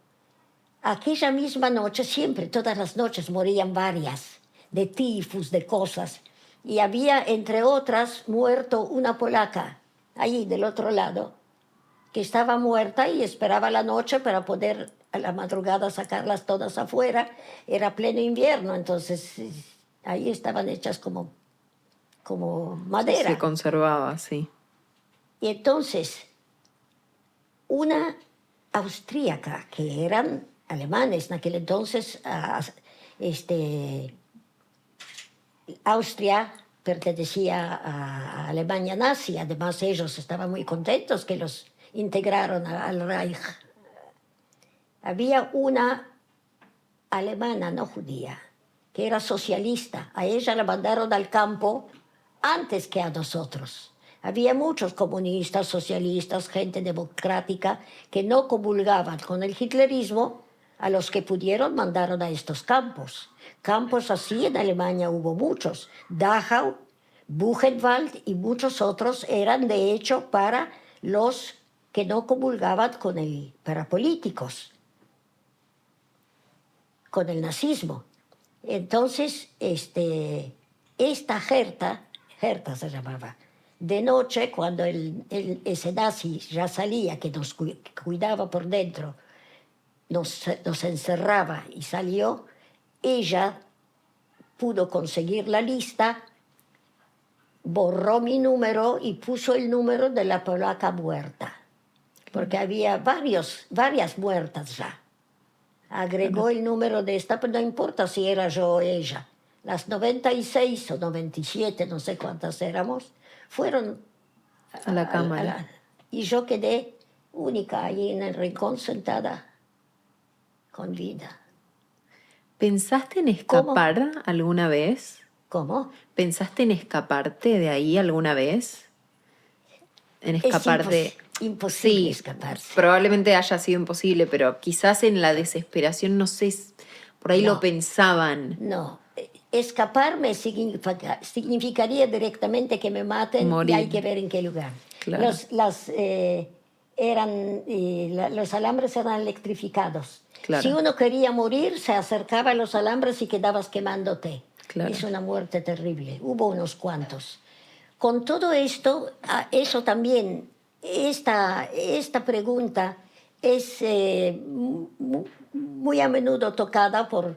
Aquella misma noche, siempre, todas las noches morían varias, de tifus, de cosas. Y había, entre otras, muerto una polaca, allí del otro lado, que estaba muerta y esperaba la noche para poder a la madrugada sacarlas todas afuera. Era pleno invierno, entonces ahí estaban hechas como madera. Se conservaba, sí. Y entonces, una austríaca, que eran alemanes en aquel entonces, Austria pertenecía a Alemania nazi, además ellos estaban muy contentos que los integraron al Reich. Había una alemana, no judía, que era socialista, a ella la mandaron al campo antes que a nosotros. Había muchos comunistas, socialistas, gente democrática que no comulgaban con el hitlerismo, a los que pudieron mandaron a estos campos. Campos así en Alemania hubo muchos. Dachau, Buchenwald y muchos otros eran de hecho para los que no comulgaban para políticos, con el nazismo. Entonces, esta Herta se llamaba, de noche, cuando ese nazi ya salía, que nos cuidaba por dentro, nos encerraba y salió, ella pudo conseguir la lista, borró mi número y puso el número de la polaca muerta, porque había varias muertas ya. Agregó el número de esta, pero no importa si era yo o ella. Las 96 o 97, no sé cuántas éramos, fueron a la cámara. Y yo quedé única allí en el rincón sentada con vida. ¿Pensaste en escapar alguna vez? ¿Cómo? ¿Pensaste en escaparte de ahí alguna vez? En escapar es imposible sí, escaparse. Probablemente haya sido imposible, pero quizás en la desesperación, no sé, por ahí No. lo pensaban. No, escaparme significaría directamente que me maten. Morir. Y hay que ver en qué lugar. Claro. Los alambres eran electrificados. Claro. Si uno quería morir, se acercaba a los alambres y quedabas quemándote. Claro. Es una muerte terrible. Hubo unos cuantos. Con todo esto, eso también, esta pregunta es muy a menudo tocada por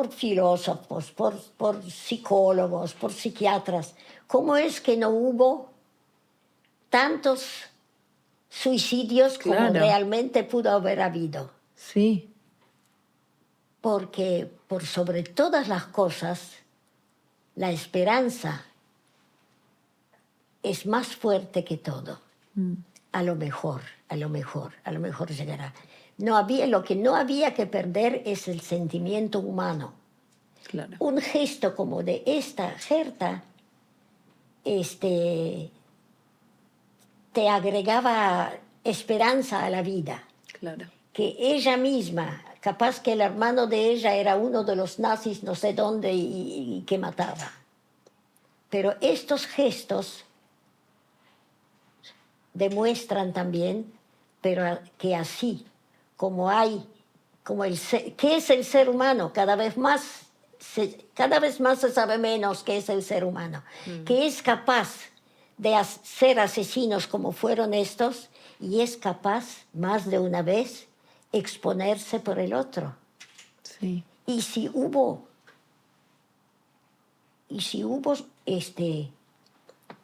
filósofos, por psicólogos, por psiquiatras. ¿Cómo es que no hubo tantos suicidios como Claro. realmente pudo haber habido? Sí. Porque por sobre todas las cosas, la esperanza es más fuerte que todo. A lo mejor llegará. Lo que no había que perder es el sentimiento humano. Claro. Un gesto como de esta Herta, te agregaba esperanza a la vida. Claro. Que ella misma, capaz que el hermano de ella era uno de los nazis no sé dónde y que mataba. Pero estos gestos demuestran también, pero que así como hay ¿qué es el ser humano? Cada vez más se sabe menos qué es el ser humano, que es capaz de ser asesinos como fueron estos y es capaz más de una vez exponerse por el otro. Sí. Y si hubo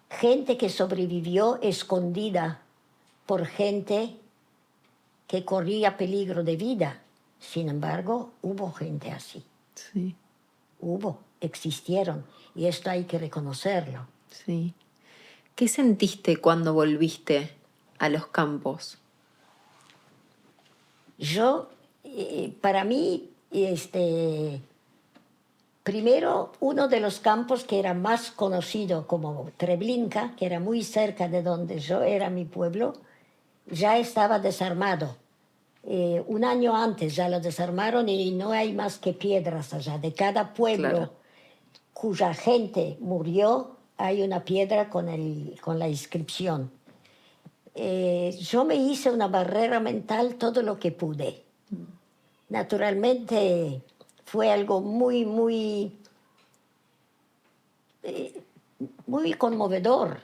gente que sobrevivió escondida por gente que corría peligro de vida, sin embargo, hubo gente así. Sí. Existieron, y esto hay que reconocerlo. Sí. ¿Qué sentiste cuando volviste a los campos? Yo, para mí, primero, uno de los campos que era más conocido como Treblinka, que era muy cerca de donde yo era mi pueblo, ya estaba desarmado. Un año antes ya lo desarmaron y no hay más que piedras allá. De cada pueblo Claro. cuya gente murió, hay una piedra con la inscripción. Yo me hice una barrera mental todo lo que pude. Naturalmente fue algo muy, muy, muy conmovedor,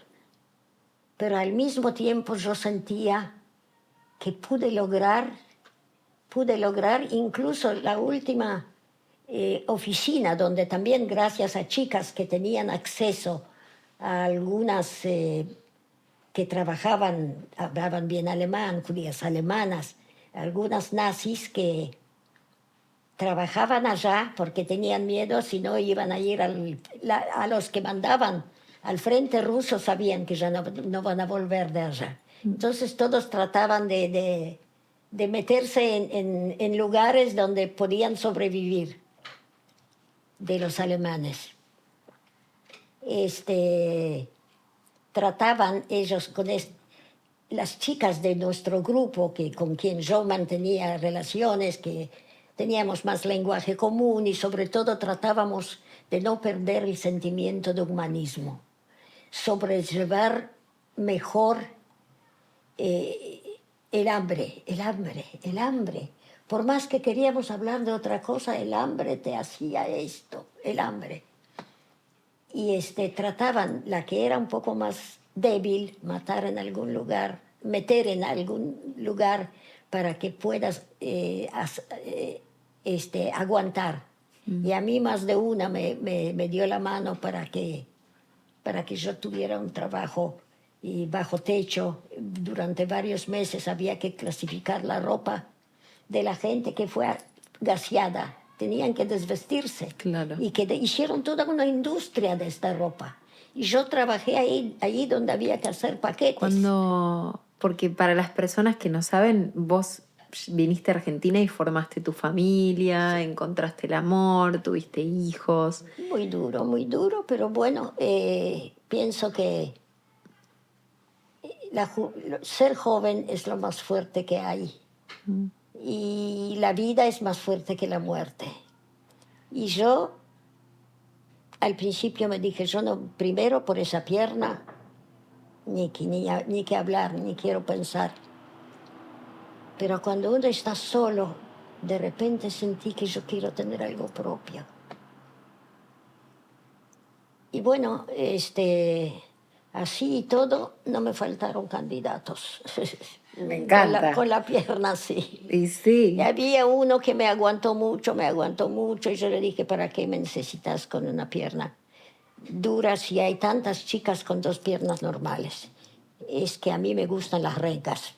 pero al mismo tiempo yo sentía que pude lograr incluso la última oficina, donde también gracias a chicas que tenían acceso a algunas que hablaban bien alemán, judías alemanas, algunas nazis que trabajaban allá porque tenían miedo, si no iban a ir a los que mandaban al frente ruso, sabían que ya no van a volver de allá. Entonces todos trataban de meterse en lugares donde podían sobrevivir de los alemanes. Trataban ellos con las chicas de nuestro grupo, con quien yo mantenía relaciones, que teníamos más lenguaje común y sobre todo tratábamos de no perder el sentimiento de humanismo, sobrellevar mejor el hambre. Por más que queríamos hablar de otra cosa, el hambre te hacía esto, el hambre. Y trataban la que era un poco más débil, meter en algún lugar para que puedas aguantar. Y a mí más de una me dio la mano para que yo tuviera un trabajo y bajo techo. Durante varios meses había que clasificar la ropa de la gente que fue gaseada. Tenían que desvestirse. Claro. Y que hicieron toda una industria de esta ropa. Y yo trabajé ahí donde había que hacer paquetes. Porque para las personas que no saben, vos viniste a Argentina y formaste tu familia, sí. Encontraste el amor, tuviste hijos. Muy duro, pero bueno, pienso que ser joven es lo más fuerte que hay. Y la vida es más fuerte que la muerte. Y yo, al principio me dije, yo no, primero por esa pierna, ni que hablar, ni quiero pensar. Pero cuando uno está solo, de repente sentí que yo quiero tener algo propio. Y bueno, así y todo, no me faltaron candidatos. Me encanta. Con la pierna, sí. Y sí. Y había uno que me aguantó mucho, y yo le dije, ¿para qué me necesitas con una pierna dura si hay tantas chicas con dos piernas normales? Es que a mí me gustan las rencas.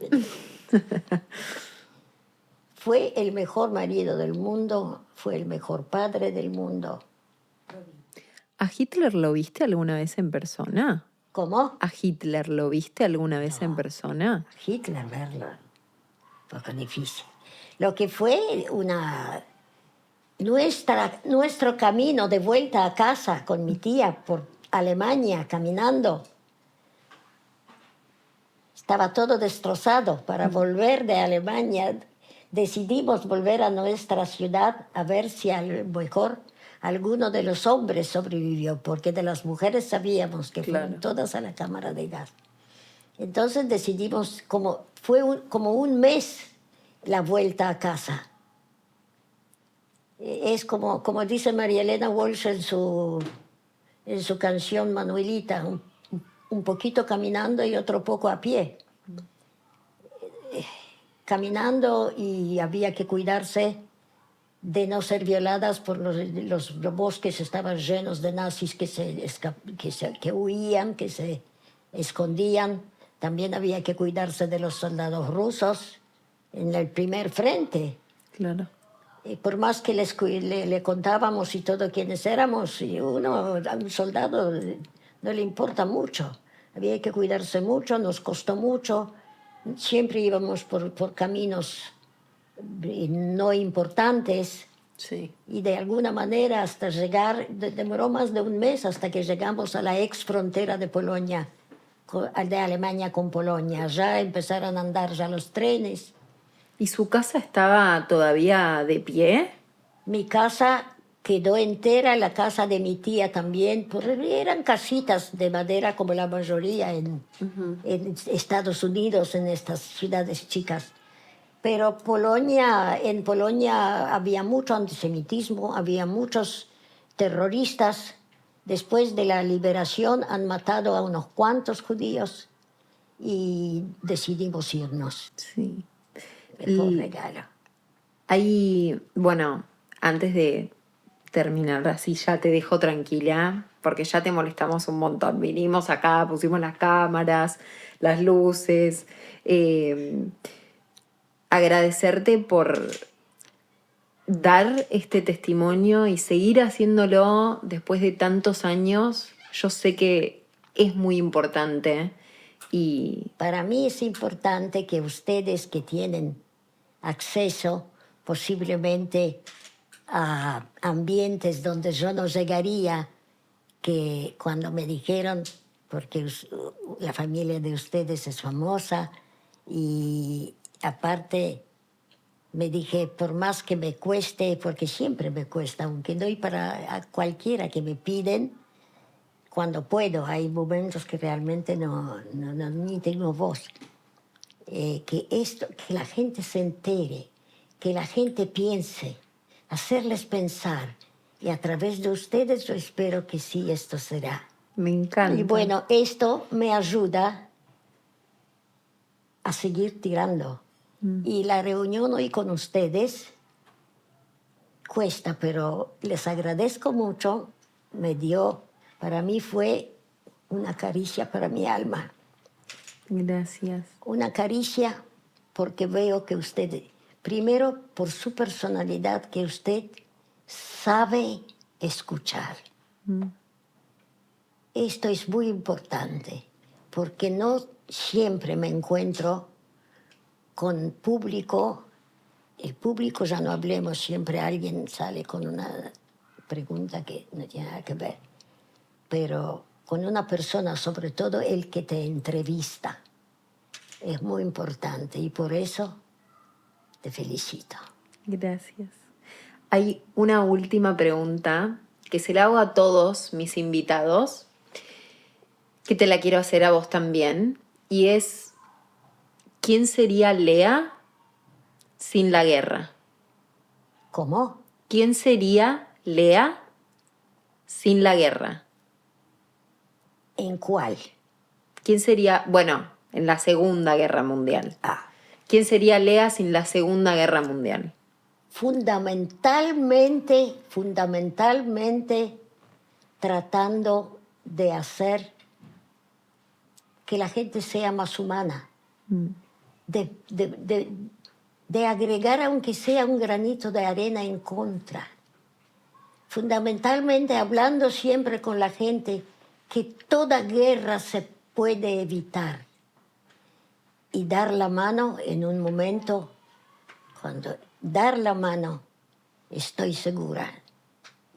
Fue el mejor marido del mundo, fue el mejor padre del mundo. ¿A Hitler lo viste alguna vez en persona? ¿Cómo? ¿A Hitler lo viste alguna vez en persona? Hitler verlo, poco difícil. Lo que fue nuestro camino de vuelta a casa con mi tía por Alemania, caminando. Estaba todo destrozado. Para volver de Alemania, decidimos volver a nuestra ciudad a ver si a lo mejor alguno de los hombres sobrevivió, porque de las mujeres sabíamos que fueron todas a la cámara de gas. Entonces decidimos, fue como un mes la vuelta a casa. Es como dice María Elena Walsh en su canción Manuelita, un poquito caminando y otro poco a pie. Caminando, y había que cuidarse de no ser violadas por los bosques, estaban llenos de nazis que huían, que se escondían. También había que cuidarse de los soldados rusos en el primer frente. Claro. Y por más que le contábamos y todo quiénes éramos, y a un soldado no le importa mucho. Había que cuidarse mucho, nos costó mucho. Siempre íbamos por caminos no importantes. Sí. Y de alguna manera hasta llegar, demoró más de un mes hasta que llegamos a la ex frontera de Polonia, de Alemania con Polonia. Ya empezaron a andar ya los trenes. ¿Y su casa estaba todavía de pie? Mi casa quedó entera, la casa de mi tía también, eran casitas de madera como la mayoría en Estados Unidos, en estas ciudades chicas. Pero en Polonia había mucho antisemitismo, había muchos terroristas. Después de la liberación han matado a unos cuantos judíos y decidimos irnos. Sí. Mejor regalo. Ahí, bueno, antes de terminar, así ya te dejo tranquila, porque ya te molestamos un montón. Vinimos acá, pusimos las cámaras, las luces. Agradecerte por dar este testimonio y seguir haciéndolo después de tantos años. Yo sé que es muy importante y... Para mí es importante que ustedes que tienen acceso posiblemente a ambientes donde yo no llegaría, que cuando me dijeron, porque la familia de ustedes es famosa, y aparte me dije, por más que me cueste, porque siempre me cuesta, aunque doy para a cualquiera que me piden, cuando puedo, hay momentos que realmente ni tengo voz. Que la gente se entere, que la gente piense, hacerles pensar. Y a través de ustedes yo espero que sí, esto será. Me encanta. Y bueno, esto me ayuda a seguir tirando. Y la reunión hoy con ustedes cuesta, pero les agradezco mucho. Para mí fue una caricia para mi alma. Gracias. Una caricia porque veo que usted, primero por su personalidad, que usted sabe escuchar. Esto es muy importante, porque no siempre me encuentro con público. El público, ya no hablemos, siempre alguien sale con una pregunta que no tiene nada que ver. Pero con una persona, sobre todo el que te entrevista, es muy importante y por eso te felicito. Gracias. Hay una última pregunta que se la hago a todos mis invitados, que te la quiero hacer a vos también, y es, ¿quién sería Lea sin la guerra? ¿Cómo? ¿Quién sería Lea sin la guerra? ¿En cuál? ¿Quién sería, bueno, en la Segunda Guerra Mundial? Ah, ¿Quién sería Lea sin la Segunda Guerra Mundial? fundamentalmente tratando de hacer que la gente sea más humana, de agregar aunque sea un granito de arena en contra. Fundamentalmente hablando siempre con la gente que toda guerra se puede evitar y dar la mano en un momento, cuando dar la mano, estoy segura,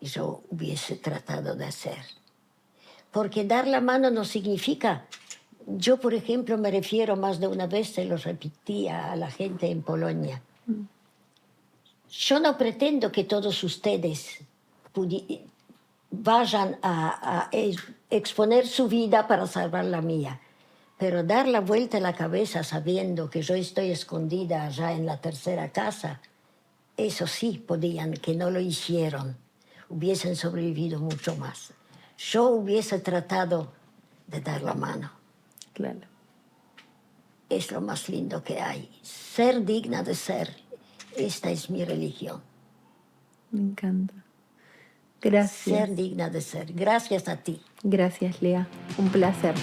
yo hubiese tratado de hacer. Porque dar la mano no significa, yo por ejemplo me refiero más de una vez, se lo repetía a la gente en Polonia, yo no pretendo que todos ustedes vayan a exponer su vida para salvar la mía, pero dar la vuelta a la cabeza sabiendo que yo estoy escondida allá en la tercera casa, Eso sí podían, que no lo hicieron. Hubiesen sobrevivido mucho más. Yo hubiese tratado de dar la mano. Claro. Es lo más lindo que hay. Ser digna de ser. Esta es mi religión. Me encanta. Gracias. Ser digna de ser. Gracias a ti. Gracias, Lea. Un placer.